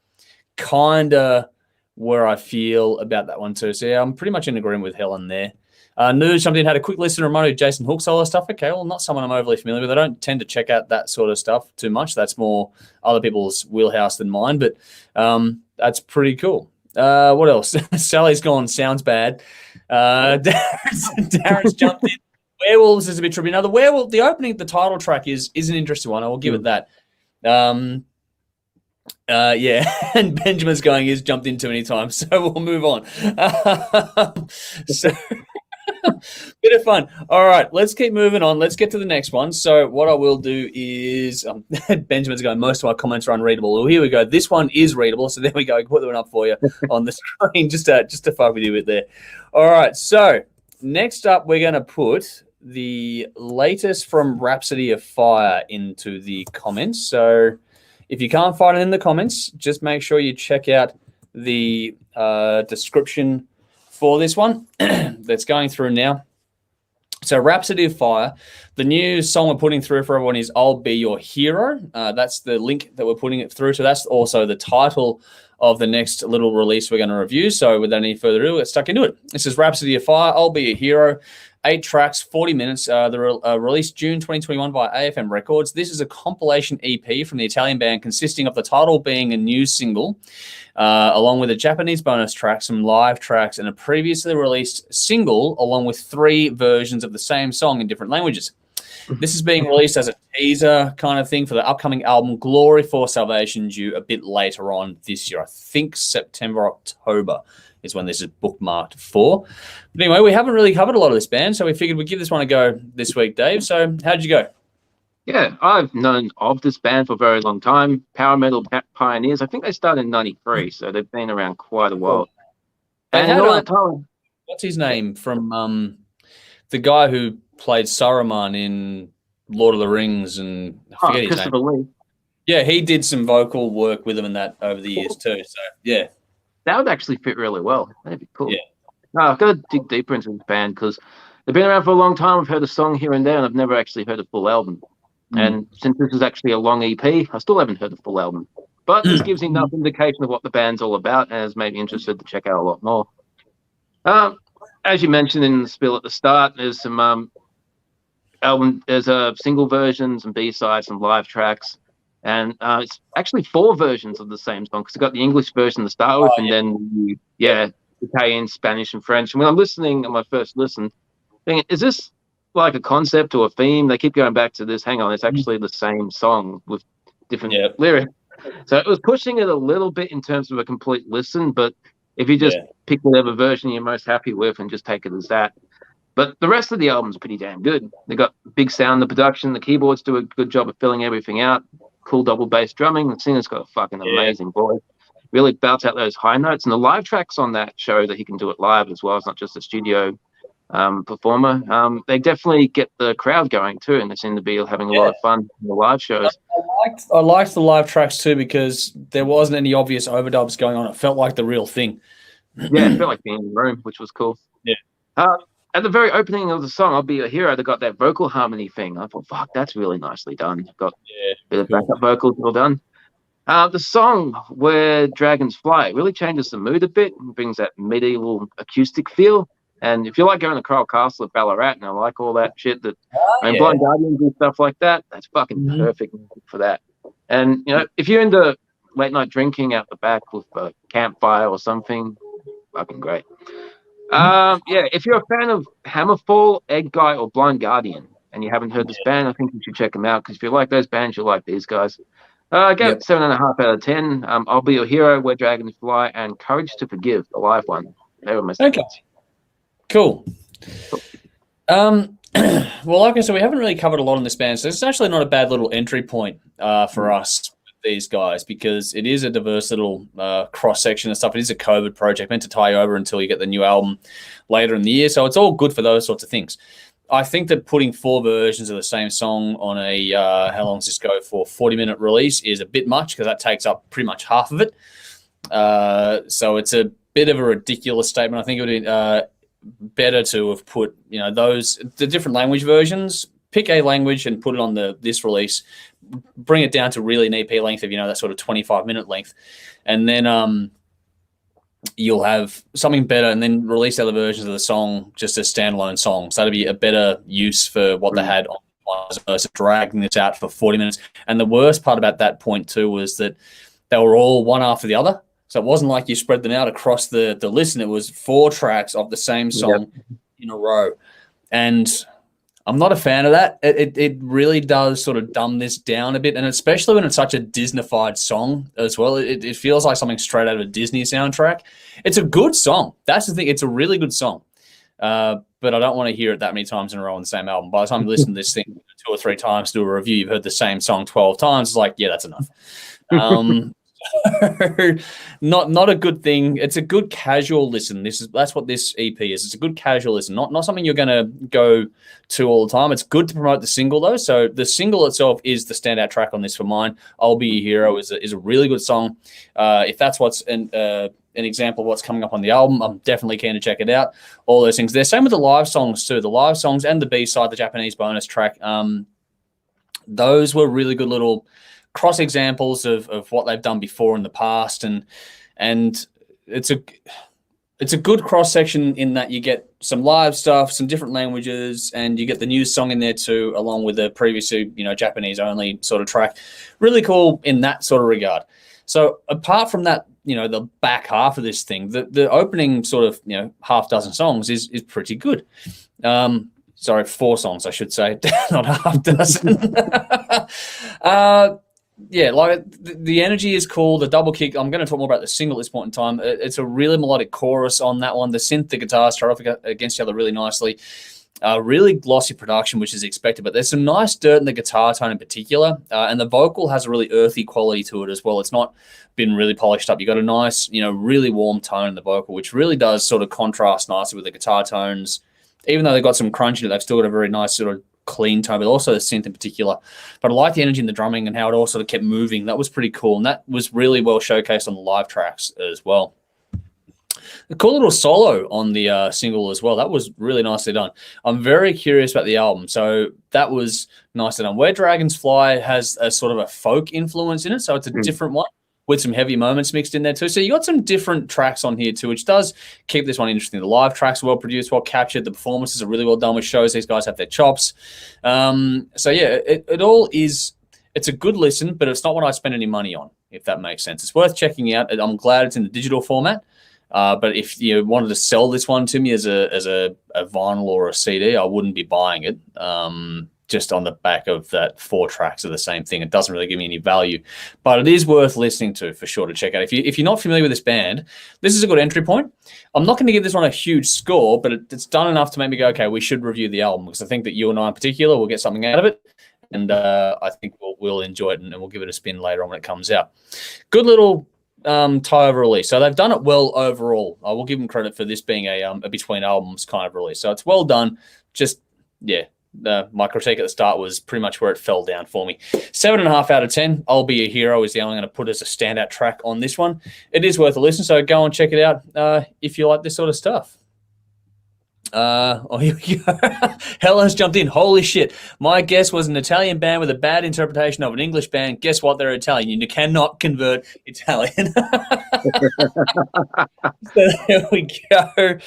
kind of where I feel about that one too. So yeah, I'm pretty much in agreement with Helen there. Nude jumped in, had a quick listen to remind me of Jason Hook solo stuff. Okay, well, not someone I'm overly familiar with. I don't tend to check out that sort of stuff too much. That's more other people's wheelhouse than mine, but that's pretty cool. What else? Sally's gone, sounds bad. Darren's jumped in. Werewolves is a bit trippy. Now, the opening, the title track is an interesting one. I will give it that. Yeah, and Benjamin's going, he's jumped in too many times, so we'll move on. Bit of fun. All right, let's keep moving on. Let's get to the next one. So what I will do is, Benjamin's going, most of my comments are unreadable. Well, here we go. This one is readable, so there we go. Put one up for you on the screen just to fuck with you with there. All right, so next up, we're going to put the latest from Rhapsody of Fire into the comments. So if you can't find it in the comments, just make sure you check out the description for this one that's going through now. So Rhapsody of Fire, the new song we're putting through for everyone is I'll Be Your Hero. That's the link that we're putting it through. So that's also the title of the next little release we're going to review. So without any further ado, let's stuck into it. This is Rhapsody of Fire, I'll Be Your Hero. 8 tracks, 40 minutes. They're released June 2021 by AFM Records. This is a compilation EP from the Italian band consisting of the title being a new single, along with a Japanese bonus track, some live tracks, and a previously released single, along with 3 versions of the same song in different languages. This is being released as a teaser kind of thing for the upcoming album Glory for Salvation, due a bit later on this year. I think September, October is when this is bookmarked for. But anyway, we haven't really covered a lot of this band, so we figured we'd give this one a go this week, Dave. So how'd you go? Yeah, I've known of this band for a very long time. Power metal pioneers. I think they started in '93, so they've been around quite a while. And what's his name from the guy who played Saruman in Lord of the Rings, and I forget his name. Lee. Yeah, he did some vocal work with them and that over the years too. So yeah, that would actually fit really well. That'd be cool. Yeah. No, I've got to dig deeper into this band because they've been around for a long time. I've heard a song here and there, and I've never actually heard a full album. And since this is actually a long EP, I still haven't heard a full album. But this gives enough indication of what the band's all about, and has made me interested to check out a lot more. As you mentioned in the spiel at the start, there's some there's a single versions and B-sides and live tracks. And it's actually 4 versions of the same song, because I got the English version to start with, and then Italian, Spanish, and French. And when I'm listening, on my first listen, thinking, is this like a concept or a theme? They keep going back to this. Hang on, it's actually the same song with different lyrics. So it was pushing it a little bit in terms of a complete listen, but if you just pick whatever version you're most happy with and just take it as that. But the rest of the album's pretty damn good. They got big sound in the production. The keyboards do a good job of filling everything out. Cool double bass drumming. The singer's got a fucking amazing voice. Really belts out those high notes. And the live tracks on that show that he can do it live as well. It's not just a studio performer. They definitely get the crowd going too, and they seem to be having a lot of fun in the live shows. I liked the live tracks too, because there wasn't any obvious overdubs going on. It felt like the real thing. Yeah, it felt like being in the room, which was cool. Yeah. At the very opening of the song, I'll Be Your Hero, they got that vocal harmony thing. I thought, fuck, that's really nicely done. Got a bit of backup vocals, well done. The song Where Dragons Fly really changes the mood a bit and brings that medieval acoustic feel. And if you like going to Coral Castle at Ballarat, and I like all that shit, Blind Guardians and stuff like that, that's fucking perfect for that. And, you know, if you're into late night drinking out the back with a campfire or something, fucking great. If you're a fan of Hammerfall, Egg Guy, or Blind Guardian, and you haven't heard this band, I think you should check them out, because if you like those bands, you'll like these guys. I gave it 7.5 out of 10. I'll Be Your Hero, Where Dragons Fly, and Courage to Forgive, the live one. They were my favorites. Cool. Well, like I said, we haven't really covered a lot on this band, so it's actually not a bad little entry point for us, these guys, because it is a diverse little cross-section and stuff. It is a COVID project meant to tie you over until you get the new album later in the year, so it's all good for those sorts of things. I think that putting 4 versions of the same song on a, how long does this go for, 40-minute release is a bit much because that takes up pretty much half of it. So it's a bit of a ridiculous statement. I think it would be better to have put, the different language versions, pick a language and put it on this release, bring it down to really an EP length of, that sort of 25-minute length. And then you'll have something better, and then release other versions of the song just as standalone songs. That'd be a better use for what they had on, as opposed to dragging this out for 40 minutes. And the worst part about that point too was that they were all one after the other. So it wasn't like you spread them out across the list, and it was 4 tracks of the same song in a row. And I'm not a fan of that. It really does sort of dumb this down a bit, and especially when it's such a Disney-fied song as well. It feels like something straight out of a Disney soundtrack. It's a good song. That's the thing. It's a really good song. But I don't want to hear it that many times in a row on the same album. By the time you listen to this thing 2 or 3 times to do a review, you've heard the same song 12 times. It's like, yeah, that's enough. Not a good thing. It's a good casual listen. That's what this EP is. It's a good casual listen, not something you're going to go to all the time. It's good to promote the single though. So the single itself is the standout track on this for mine. "I'll Be Your Hero" is a really good song. If that's what's an example of what's coming up on the album, I'm definitely keen to check it out. All those things. They're same with the live songs too. The live songs and the B-side, the Japanese bonus track. Those were really good little cross examples of what they've done before in the past, and it's a good cross section in that you get some live stuff, some different languages, and you get the new song in there too, along with the previously Japanese only sort of track. Really cool in that sort of regard. So apart from that, the back half of this thing, the opening sort of half dozen songs is pretty good. Sorry, 4 songs I should say, not half dozen. Yeah, like the energy is cool. The double kick. I'm going to talk more about the single at this point in time. It's a really melodic chorus on that one. The synth, the guitars start off against each other really nicely. Really glossy production, which is expected, but there's some nice dirt in the guitar tone in particular, and the vocal has a really earthy quality to it as well. It's not been really polished up. You got a nice, really warm tone in the vocal, which really does sort of contrast nicely with the guitar tones. Even though they've got some crunch in it, they've still got a very nice sort of clean tone, but also the synth in particular. But I like the energy in the drumming and how it all sort of kept moving. That was pretty cool, and that was really well showcased on the live tracks as well. A cool little solo on the single as well. That was really nicely done. I'm very curious about the album, so that was nicely done. Where Dragons Fly has a sort of a folk influence in it, so it's a different one with some heavy moments mixed in there too. So you got some different tracks on here too, which does keep this one interesting. The live tracks are well produced, well captured. The performances are really well done, which shows these guys have their chops. So yeah, it all is, it's a good listen, but it's not what I spend any money on, if that makes sense. It's worth checking out. I'm glad it's in the digital format. But if you wanted to sell this one to me as a vinyl or a CD, I wouldn't be buying it. Just on the back of that 4 tracks of the same thing. It doesn't really give me any value, but it is worth listening to for sure to check out. If you're not familiar with this band, this is a good entry point. I'm not going to give this one a huge score, but it's done enough to make me go, okay, we should review the album, because I think that you and I in particular will get something out of it. And I think we'll enjoy it, and we'll give it a spin later on when it comes out. Good little tie-over release. So they've done it well overall. I will give them credit for this being a between albums kind of release. So it's well done. Just, yeah. My critique at the start was pretty much where it fell down for me. 7.5 out of 10. "I'll Be Your Hero" is the only I'm going to put as a standout track on this one. It is worth a listen, so go and check it out if you like this sort of stuff. Here we go. Helen's jumped in. Holy shit. My guess was an Italian band with a bad interpretation of an English band. Guess what? They're Italian. You cannot convert Italian. So there we go.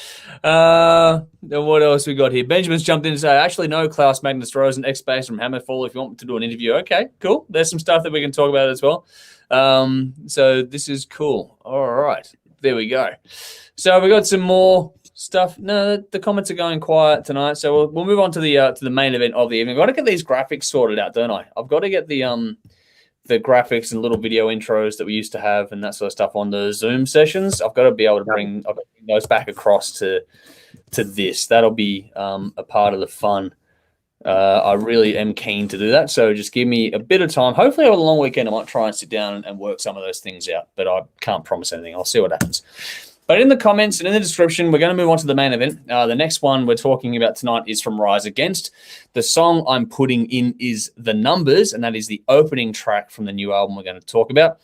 And what else we got here? Benjamin's jumped in to say, actually, no, Klaus Magnus Rosen, ex-bass from Hammerfall, if you want me to do an interview. Okay, cool. There's some stuff that we can talk about as well. So this is cool. All right. There we go. So we got some more stuff. No, the comments are going quiet tonight, so we'll move on to the main event of the evening. I've got to get these graphics sorted out, don't I? I've got to get the graphics and little video intros that we used to have and that sort of stuff on the Zoom sessions. I've got to be able to bring those back across to to this. That'll be a part of the fun. I really am keen to do that. So just give me a bit of time. Hopefully over the long weekend, I might try and sit down and work some of those things out, but I can't promise anything. I'll see what happens. But in the comments and in the description, we're going to move on to the main event. The next one we're talking about tonight is from Rise Against. The song I'm putting in is The Numbers, and that is the opening track from the new album we're going to talk about.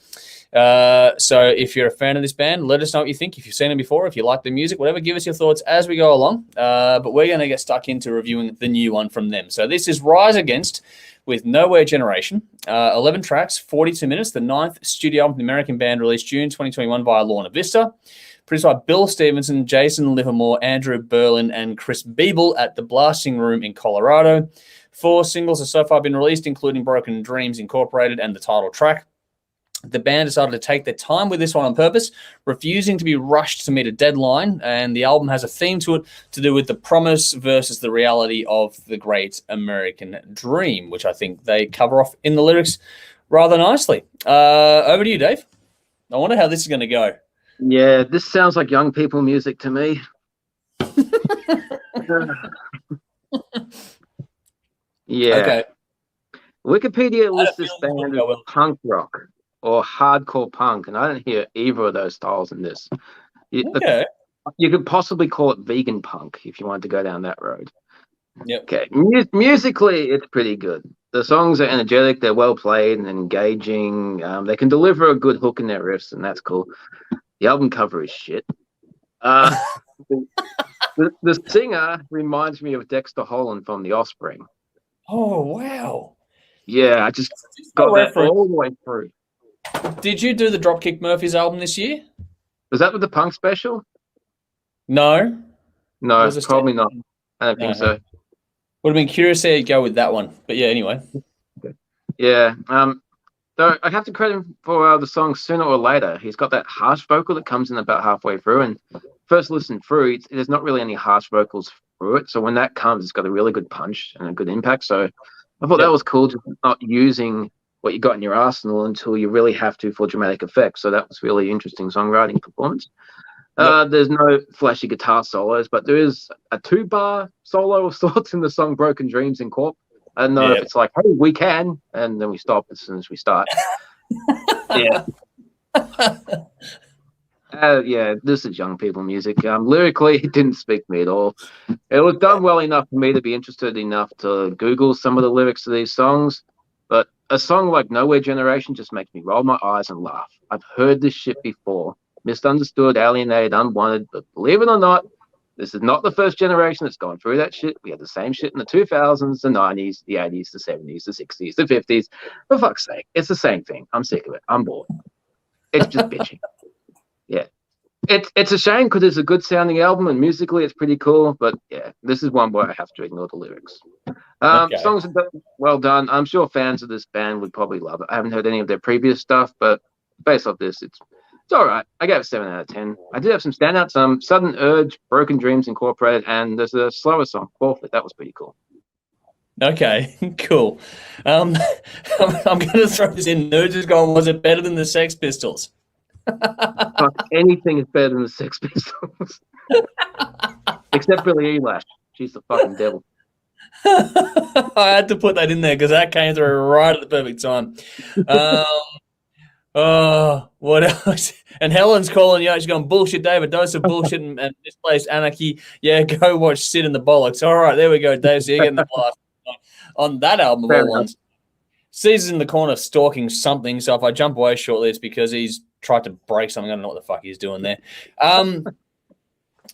So if you're a fan of this band, let us know what you think. If you've seen them before, if you like the music, whatever, give us your thoughts as we go along. But we're going to get stuck into reviewing the new one from them. So this is Rise Against with Nowhere Generation. 11 tracks, 42 minutes, the 9th studio album from the American band released June 2021 via Lorna Vista. Produced by Bill Stevenson, Jason Livermore, Andrew Berlin, and Chris Beeble at the Blasting Room in Colorado. 4 singles have so far been released, including Broken Dreams Incorporated and the title track. The band decided to take their time with this one on purpose, refusing to be rushed to meet a deadline, and the album has a theme to it to do with the promise versus the reality of the great American dream, which I think they cover off in the lyrics rather nicely. Over to you, Dave. I wonder how this is going to go. Yeah, this sounds like young people music to me. Yeah. Okay. Wikipedia lists this band as punk rock or hardcore punk, and I don't hear either of those styles in this. You could possibly call it vegan punk if you wanted to go down that road. Yep. Okay. Musically, it's pretty good. The songs are energetic, they're well played and engaging. They can deliver a good hook in their riffs, and that's cool. The album cover is shit. The singer reminds me of Dexter Holland from The Offspring. Oh, wow. Yeah, I just got that all the way through. Did you do the Dropkick Murphys album this year? Was that with the punk special? No. No, probably not. I don't think so. Would have been curious how you go with that one. But yeah, anyway. Okay. Yeah. Though I have to credit him for the song Sooner or Later. He's got that harsh vocal that comes in about halfway through. And first listen through, there's not really any harsh vocals through it. So when that comes, it's got a really good punch and a good impact. So I thought that was cool, just not using what you got in your arsenal until you really have to for dramatic effect. So that was really interesting songwriting performance. There's no flashy guitar solos, but there is a 2-bar solo of sorts in the song Broken Dreams in Corp. I don't know if it's like, hey, we can, and then we stop as soon as we start. This is young people music. Lyrically, it didn't speak to me at all. It was done well enough for me to be interested enough to Google some of the lyrics to these songs, but a song like Nowhere Generation just makes me roll my eyes and laugh. I've heard this shit before. Misunderstood, alienated, unwanted, but believe it or not, this is not the first generation that's gone through that shit. We had the same shit in the 2000s, the 90s, the 80s, the 70s, the 60s, the 50s. For fuck's sake, it's the same thing. I'm sick of it. I'm bored. It's just bitching. Yeah. It's a shame because it's a good sounding album and musically it's pretty cool, but yeah, this is one where I have to ignore the lyrics. Songs are well done. I'm sure fans of this band would probably love it. I haven't heard any of their previous stuff, but based off this, it's all right. I gave it 7 out of 10. I did have some standouts. Sudden Urge, Broken Dreams Incorporated, and there's a slower song, Forfeit. That was pretty cool. Okay, cool. I'm going to throw this in. Nerds is going, was it better than the Sex Pistols? Fuck, anything is better than the Sex Pistols. Except Billie Eilish. She's the fucking devil. I had to put that in there because that came through right at the perfect time. Oh, what else? And Helen's calling you out. She's going, bullshit, Dave. A dose of bullshit and misplaced anarchy. Yeah, go watch Sid and the Bollocks. All right, there we go, Dave. So you're getting the blast on that album of all ones. Caesar's in the corner stalking something. So if I jump away shortly, it's because he's tried to break something. I don't know what the fuck he's doing there.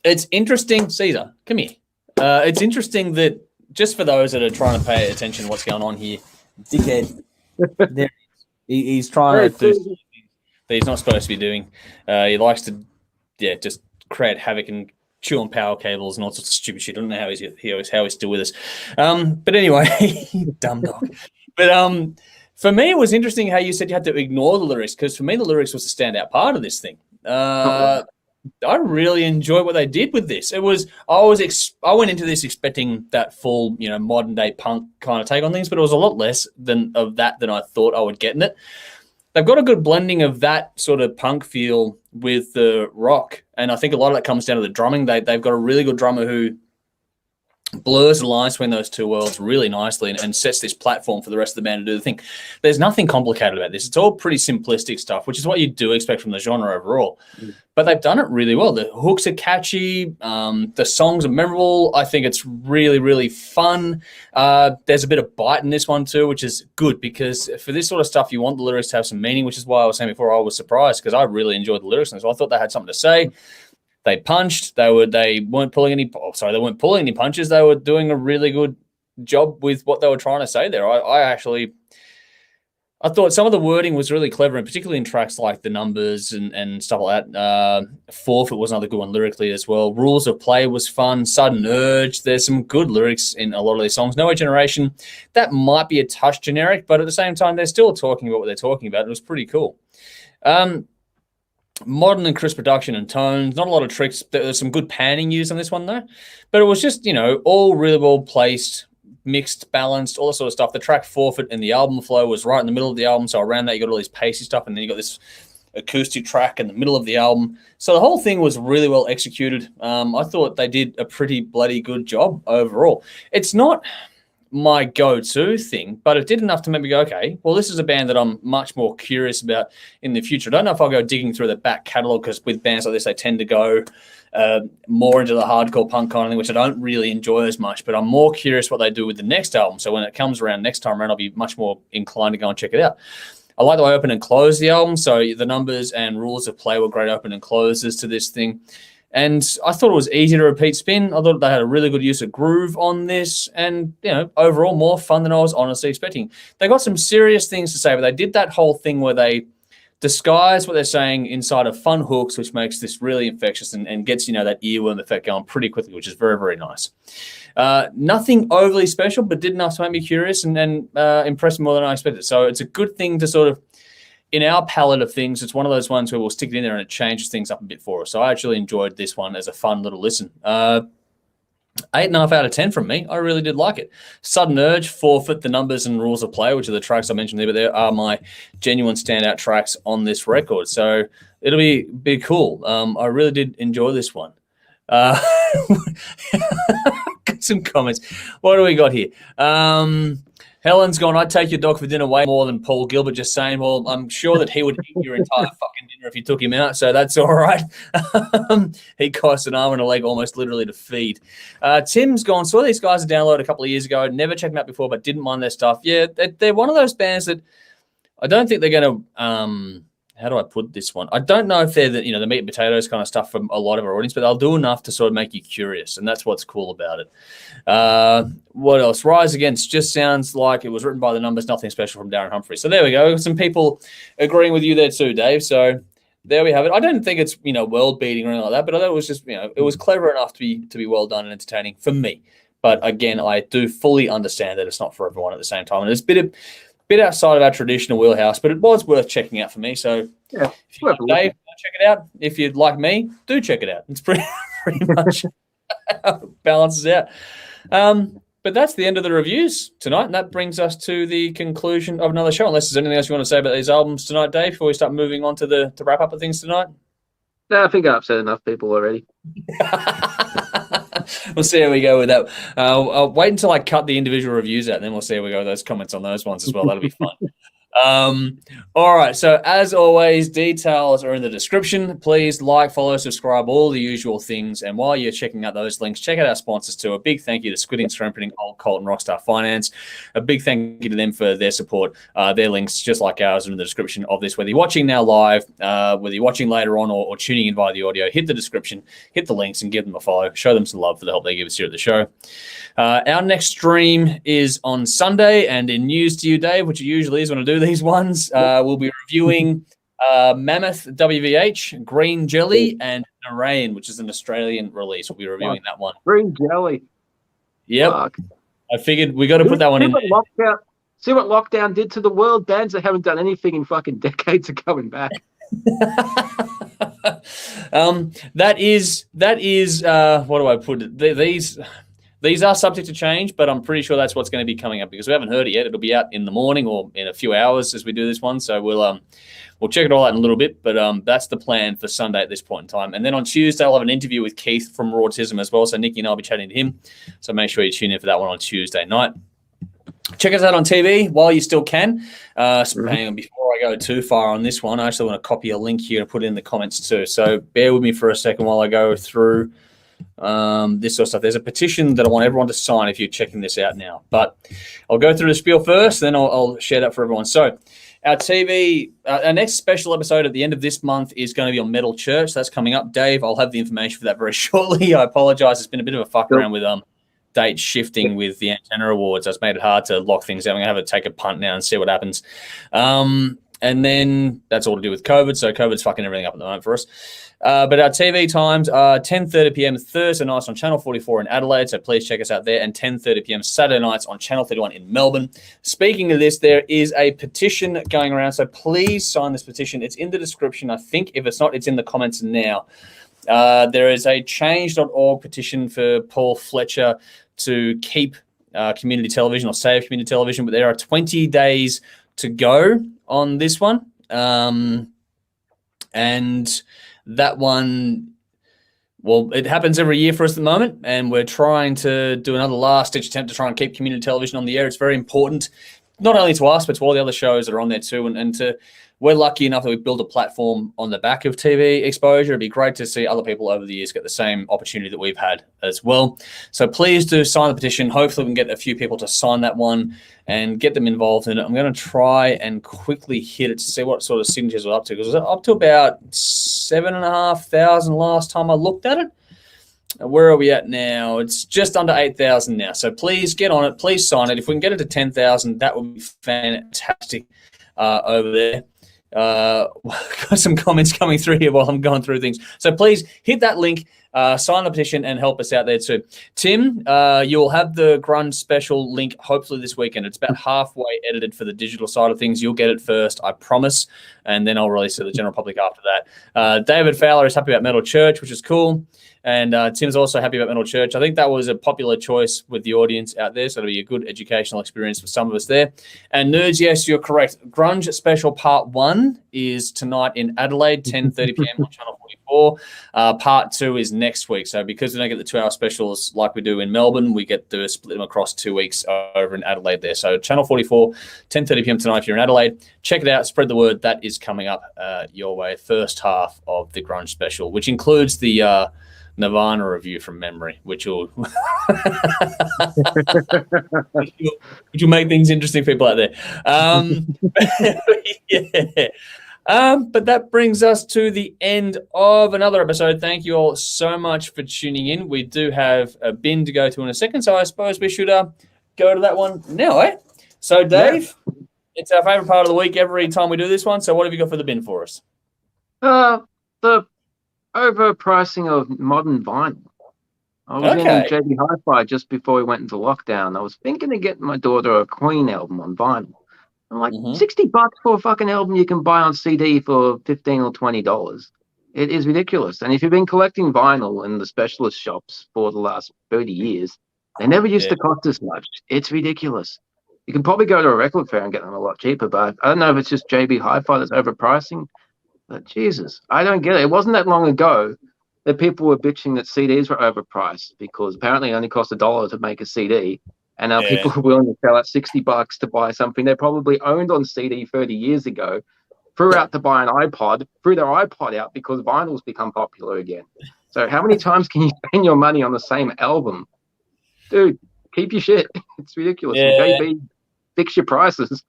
It's interesting. Caesar, come here. It's interesting that just for those that are trying to pay attention to what's going on here, dickhead, there he's trying to do something that he's not supposed to be doing. He likes to, just create havoc and chew on power cables and all sorts of stupid shit. I don't know how he's still with us. But anyway, dumb dog. But for me, it was interesting how you said you had to ignore the lyrics, because for me, the lyrics was the standout part of this thing. I really enjoyed what they did with this. I went into this expecting that full, modern day punk kind of take on things, but it was a lot less than I thought I would get in it. they've got a good blending of that sort of punk feel with the rock. And I think a lot of that comes down to the drumming. They've got a really good drummer who blurs the lines between those two worlds really nicely and sets this platform for the rest of the band to do the thing. There's nothing complicated about this. It's all pretty simplistic stuff, which is what you do expect from the genre overall. But they've done it really well. The hooks are catchy. The songs are memorable. I think it's really, really fun. There's a bit of bite in this one too, which is good because for this sort of stuff, you want the lyrics to have some meaning, which is why I was saying before I was surprised because I really enjoyed the lyrics. And so I thought they had something to say. They punched. They weren't pulling any. They weren't pulling any punches. They were doing a really good job with what they were trying to say there. I thought some of the wording was really clever, and particularly in tracks like The Numbers and stuff like that. Forfeit was another good one lyrically as well. Rules of Play was fun. Sudden Urge. There's some good lyrics in a lot of these songs. No Way Generation. That might be a touch generic, but at the same time, they're still talking about what they're talking about. It was pretty cool. Modern and crisp production and tones, not a lot of tricks. There's some good panning used on this one though, but it was just, all really well placed, mixed, balanced, all that sort of stuff. The track Forfeit and the album flow was right in the middle of the album. So around that, you got all these pacey stuff, and then you got this acoustic track in the middle of the album. So the whole thing was really well executed. I thought they did a pretty bloody good job overall. It's not my go-to thing, but it did enough to make me go, okay, well, this is a band that I'm much more curious about in the future. I don't know if I'll go digging through the back catalogue because with bands like this, they tend to go more into the hardcore punk kind of thing, which I don't really enjoy as much, but I'm more curious what they do with the next album. So when it comes around next time around, I'll be much more inclined to go and check it out. I like the way I open and close the album. So The Numbers and Rules of Play were great open and closes to this thing. And I thought it was easy to repeat spin. I thought they had a really good use of groove on this and, overall more fun than I was honestly expecting. They got some serious things to say, but they did that whole thing where they disguise what they're saying inside of fun hooks, which makes this really infectious and gets, that earworm effect going pretty quickly, which is very, very nice. Nothing overly special, but did enough to make me curious and impress me more than I expected. So it's a good thing to sort of, in our palette of things, it's one of those ones where we'll stick it in there and it changes things up a bit for us. So I actually enjoyed this one as a fun little listen. 8.5 out of 10 from me. I really did like it. Sudden Urge, Forfeit, The Numbers, and Rules of Play, which are the tracks I mentioned there, but they are my genuine standout tracks on this record. So it'll be cool. I really did enjoy this one. Some comments. What do we got here? Helen's gone, I'd take your dog for dinner way more than Paul Gilbert, just saying, well, I'm sure that he would eat your entire fucking dinner if you took him out, so that's all right. He costs an arm and a leg almost literally to feed. Tim's gone, saw these guys download a couple of years ago, never checked them out before, but didn't mind their stuff. Yeah, they're one of those bands that I don't think they're going to how do I put this one? I don't know if they're the meat and potatoes kind of stuff from a lot of our audience, but they'll do enough to sort of make you curious, and that's what's cool about it. What else? Rise Against just sounds like it was written by The Numbers, nothing special from Darren Humphrey. So there we go. Some people agreeing with you there too, Dave. So there we have it. I don't think it's world beating or anything like that, but I thought it was just it was clever enough to be well done and entertaining for me. But again, I do fully understand that it's not for everyone at the same time, and it's a bit outside of our traditional wheelhouse, but it was worth checking out for me. So yeah, if you like Dave, check it out. If you'd like me, do check it out. It's pretty much balances out. But that's the end of the reviews tonight, and that brings us to the conclusion of another show. Unless there's anything else you want to say about these albums tonight, Dave, before we start moving on to the wrap up of things tonight. No, I think I upset enough people already. We'll see how we go with that. I'll wait until I cut the individual reviews out, and then we'll see how we go with those comments on those ones as well. That'll be fun. All right. So as always, details are in the description. Please like, follow, subscribe, all the usual things. And while you're checking out those links, check out our sponsors too. A big thank you to Squidding, Screen Printing, Old Colt, and Rockstar Finance. A big thank you to them for their support. Their links, just like ours, are in the description of this. Whether you're watching now live, whether you're watching later on or tuning in via the audio, hit the description, hit the links, and give them a follow. Show them some love for the help they give us here at the show. Our next stream is on Sunday, and in news to you, Dave, which it usually is when I do these ones, we'll be reviewing Mammoth WVH, Green Jelly, and Narayan, which is an Australian release. We'll be reviewing that one. Green Jelly. Yep. Fuck. I figured we got to put that one in. See what lockdown did to the world. Bands that haven't done anything in fucking decades are coming back. That is what do I put it? These are subject to change, but I'm pretty sure that's what's going to be coming up because we haven't heard it yet. It'll be out in the morning or in a few hours as we do this one. So we'll check it all out in a little bit. But that's the plan for Sunday at this point in time. And then on Tuesday, I'll have an interview with Keith from Autism as well. So Nikki and I'll be chatting to him. So make sure you tune in for that one on Tuesday night. Check us out on TV while you still can. Hang on, before I go too far on this one, I actually want to copy a link here and put it in the comments too. So bear with me for a second while I go through this sort of stuff. There's a petition that I want everyone to sign if you're checking this out now. But I'll go through the spiel first, then I'll share that for everyone. So our TV, our next special episode at the end of this month is going to be on Metal Church. That's coming up. Dave, I'll have the information for that very shortly. I apologize. It's been a bit of a fuck around with date shifting with the Antenna Awards. That's made it hard to lock things out. I'm going to have to take a punt now and see what happens. And then that's all to do with COVID. So COVID's fucking everything up at the moment for us. But our TV times are 10:30 p.m. Thursday nights on Channel 44 in Adelaide. So please check us out there. And 10:30 p.m. Saturday nights on Channel 31 in Melbourne. Speaking of this, there is a petition going around. So please sign this petition. It's in the description, I think. If it's not, it's in the comments now. There is a change.org petition for Paul Fletcher to keep community television or save community television. But there are 20 days to go on this one. And that one, well, it happens every year for us at the moment, and we're trying to do another last-ditch attempt to try and keep community television on the air. It's very important, not only to us, but to all the other shows that are on there too. And we're lucky enough that we build a platform on the back of TV exposure. It'd be great to see other people over the years get the same opportunity that we've had as well. So please do sign the petition. Hopefully we can get a few people to sign that one and get them involved in it. I'm going to try and quickly hit it to see what sort of signatures we're up to, because it was up to about 7,500 last time I looked at it. Where are we at now? It's just under 8,000 now. So please get on it. Please sign it. If we can get it to 10,000, that would be fantastic over there. Got some comments coming through here while I'm going through things. So please hit that link, sign the petition, and help us out there too. Tim, you'll have the Grunge special link hopefully this weekend. It's about halfway edited for the digital side of things. You'll get it first, I promise, and then I'll release it to the general public after that. David Fowler is happy about Metal Church, which is cool. And Tim's also happy about Metal Church. I think that was a popular choice with the audience out there, so it'll be a good educational experience for some of us there. And nerds, yes, you're correct. Grunge Special Part 1 is tonight in Adelaide, 10:30 p.m. on Channel 44. Part 2 is next week. So because we don't get the 2-hour specials like we do in Melbourne, we get to split them across 2 weeks over in Adelaide there. So Channel 44, 10:30 p.m. tonight if you're in Adelaide. Check it out. Spread the word. That is coming up your way. First half of the Grunge Special, which includes the Nirvana review from memory, which will which will make things interesting for people out there. Yeah. But that brings us to the end of another episode. Thank you all so much for tuning in. We do have a bin to go to in a second, so I suppose we should go to that one now, eh? So, Dave, It's our favourite part of the week every time we do this one. So what have you got for the bin for us? The overpricing of modern vinyl. I was in JB Hi-Fi just before we went into lockdown. I was thinking of getting my daughter a Queen album on vinyl. I'm like, $60 for a fucking album you can buy on CD for $15 or $20. It is ridiculous. And if you've been collecting vinyl in the specialist shops for the last 30 years, they never used to cost this much. It's ridiculous. You can probably go to a record fair and get them a lot cheaper, but I don't know if it's just JB Hi-Fi that's overpricing. But Jesus, I don't get it. It wasn't that long ago that people were bitching that CDs were overpriced because apparently it only cost $1 to make a CD. And now people are willing to sell out $60 to buy something they probably owned on CD 30 years ago, threw out to buy an iPod, threw their iPod out because vinyl's become popular again. So how many times can you spend your money on the same album? Dude, keep your shit. It's ridiculous. Yeah. JB, fix your prices.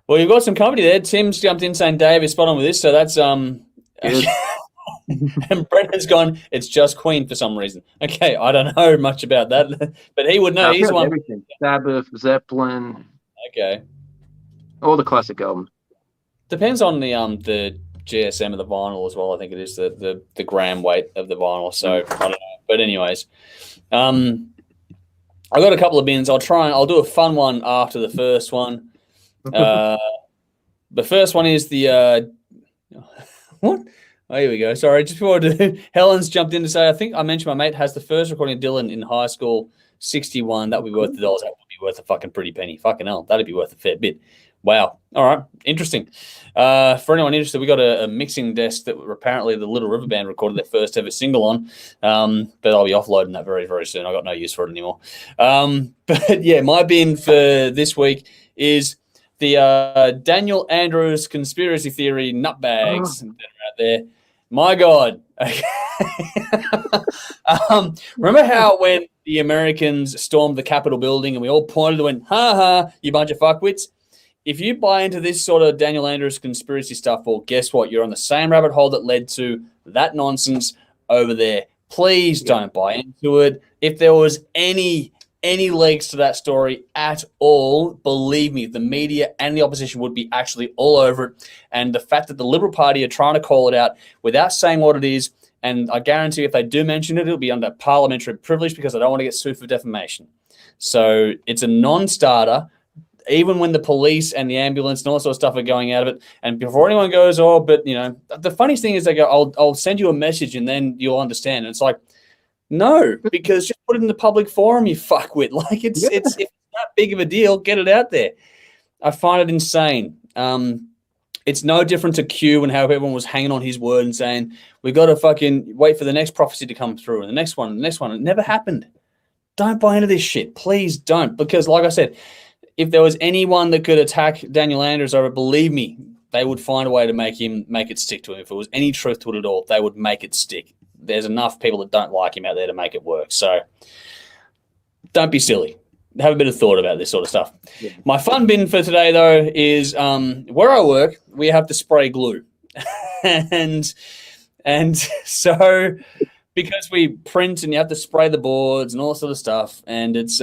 Well, you've got some company there. Tim's jumped in saying Dave is spot on with this, so that's and Brendan's gone, it's just Queen for some reason. Okay, I don't know much about that, but he would know. He's one. Everything. Sabbath, Zeppelin. Okay. All the classic albums. Depends on the GSM of the vinyl as well. I think it is the gram weight of the vinyl. So I don't know. But anyways, I've got a couple of bins. I'll do a fun one after the first one. The first one is the what? Oh, here we go. Sorry, just before I do, Helen's jumped in to say, I think I mentioned my mate has the first recording of Dylan in high school, 61. That would be worth the dollars. That would be worth a fucking pretty penny. Fucking hell. That'd be worth a fair bit. Wow. All right. Interesting. For anyone interested, we got a mixing desk that apparently the Little River Band recorded their first ever single on. But I'll be offloading that very, very soon. I got no use for it anymore. But yeah, my bin for this week is the Daniel Andrews conspiracy theory nutbags that are out there. My God. Remember how when the Americans stormed the Capitol building and we all pointed and went, ha ha, you bunch of fuckwits? If you buy into this sort of Daniel Andrews conspiracy stuff, well, guess what? You're on the same rabbit hole that led to that nonsense over there. Please don't buy into it. If there was any legs to that story at all, believe me, the media and the opposition would be actually all over it. And the fact that the Liberal Party are trying to call it out without saying what it is, and I guarantee if they do mention it, it'll be under parliamentary privilege because I don't want to get sued for defamation. So it's a non-starter, even when the police and the ambulance and all that sort of stuff are going out of it. And before anyone goes, oh, but, you know, the funniest thing is they go, I'll send you a message and then you'll understand. And it's like, no, because just put it in the public forum, you fuckwit. Like, it's that big of a deal. Get it out there. I find it insane. It's no different to Q and how everyone was hanging on his word and saying, we got to fucking wait for the next prophecy to come through and the next one. It never happened. Don't buy into this shit. Please don't. Because like I said, if there was anyone that could attack Daniel Andrews over, believe me, they would find a way to make it stick to him. If there was any truth to it at all, they would make it stick. There's enough people that don't like him out there to make it work. So don't be silly. Have a bit of thought about this sort of stuff. Yeah. My fun bin for today, though, is where I work, we have to spray glue. and so because we print and you have to spray the boards and all that sort of stuff, and it's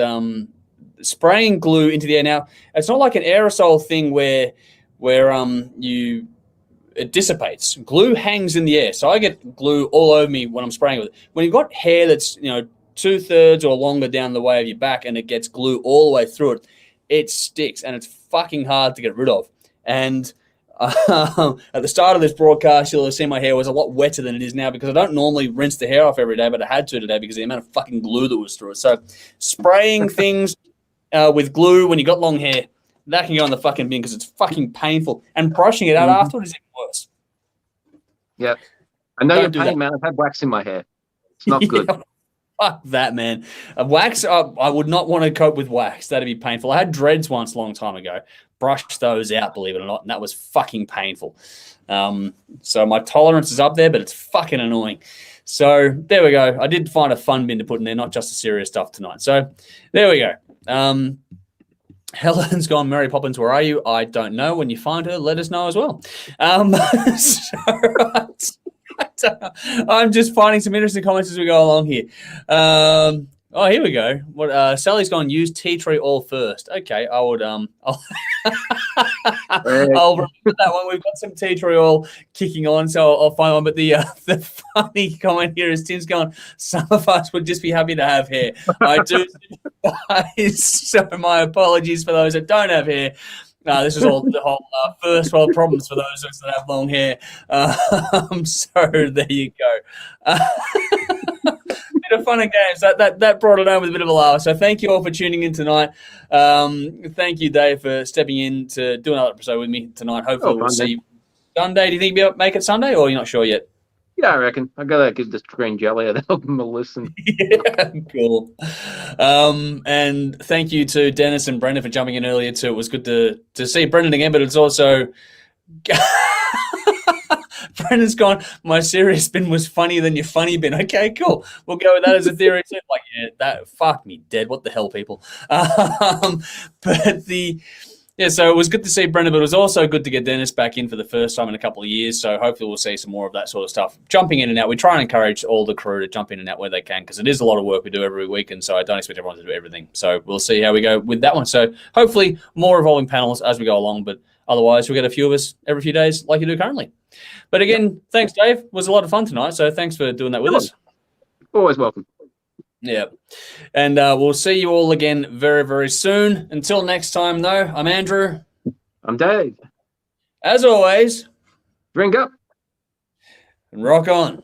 spraying glue into the air. Now, it's not like an aerosol thing where it dissipates. Glue hangs in the air. So I get glue all over me when I'm spraying with it. When you've got hair that's, 2/3 or longer down the way of your back and it gets glue all the way through it, it sticks and it's fucking hard to get rid of. And at the start of this broadcast, you'll have seen my hair was a lot wetter than it is now because I don't normally rinse the hair off every day, but I had to today because of the amount of fucking glue that was through it. So spraying things with glue when you got long hair, that can go in the fucking bin because it's fucking painful. And brushing it out afterwards is even worse. Yeah. I know you're pain, man. I've had wax in my hair. It's not good. Fuck that, man. Wax, I would not want to cope with wax. That'd be painful. I had dreads once a long time ago. Brushed those out, believe it or not, and that was fucking painful. So my tolerance is up there, but it's fucking annoying. So there we go. I did find a fun bin to put in there, not just the serious stuff tonight. So there we go. Helen's gone, Mary Poppins, where are you? I don't know. When you find her, let us know as well. I'm just finding some interesting comments as we go along here. Here we go. Sally's gone, use tea tree oil first. Okay, I would I'll remember that one. We've got some tea tree oil kicking on, so I'll find one. But the funny comment here is Tim's going, some of us would just be happy to have hair. I do sympathize, so my apologies for those that don't have hair. No, this is all the whole first world problems for those of us that have long hair. So there you go. Bit of fun and games. That brought it home with a bit of a laugh. So thank you all for tuning in tonight. Thank you, Dave, for stepping in to do another episode with me tonight. Hopefully we'll see you Sunday. Do you think you'll make it Sunday, or you're not sure yet? Yeah, I reckon. I gotta give this green jelly to help him listen. Yeah, cool. And thank you to Dennis and Brendan for jumping in earlier too. It was good to see Brendan again, but it's also Brendan's gone, my serious bin was funnier than your funny bin. Okay, cool. We'll go with that as a theory too. Like, yeah, that fuck me dead. What the hell, people? So it was good to see Brendan, but it was also good to get Dennis back in for the first time in a couple of years. So hopefully we'll see some more of that sort of stuff. Jumping in and out. We try and encourage all the crew to jump in and out where they can because it is a lot of work we do every week, and so I don't expect everyone to do everything. So we'll see how we go with that one. So hopefully more evolving panels as we go along, but otherwise we'll get a few of us every few days like you do currently. But again, thanks, Dave. It was a lot of fun tonight, so thanks for doing that with us. Always welcome. Yeah. And we'll see you all again very, very soon. Until next time, though, I'm Andrew. I'm Dave. As always, drink up. And rock on.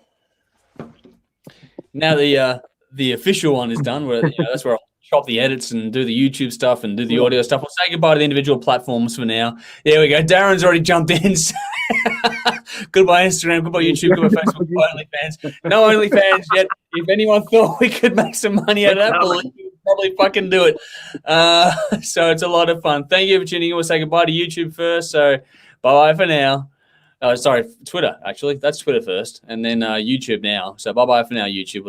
Now the official one is done. Where that's where I'll chop the edits and do the YouTube stuff and do the audio stuff. I'll say goodbye to the individual platforms for now. There we go. Darren's already jumped in. Goodbye Instagram, goodbye YouTube, goodbye Facebook, goodbye OnlyFans. No OnlyFans yet. If anyone thought we could make some money out of that, we would probably fucking do it. So it's a lot of fun. Thank you for tuning in. We'll say goodbye to YouTube first. So bye-bye for now. Sorry, Twitter, actually. That's Twitter first. And then YouTube now. So bye-bye for now, YouTube. We'll see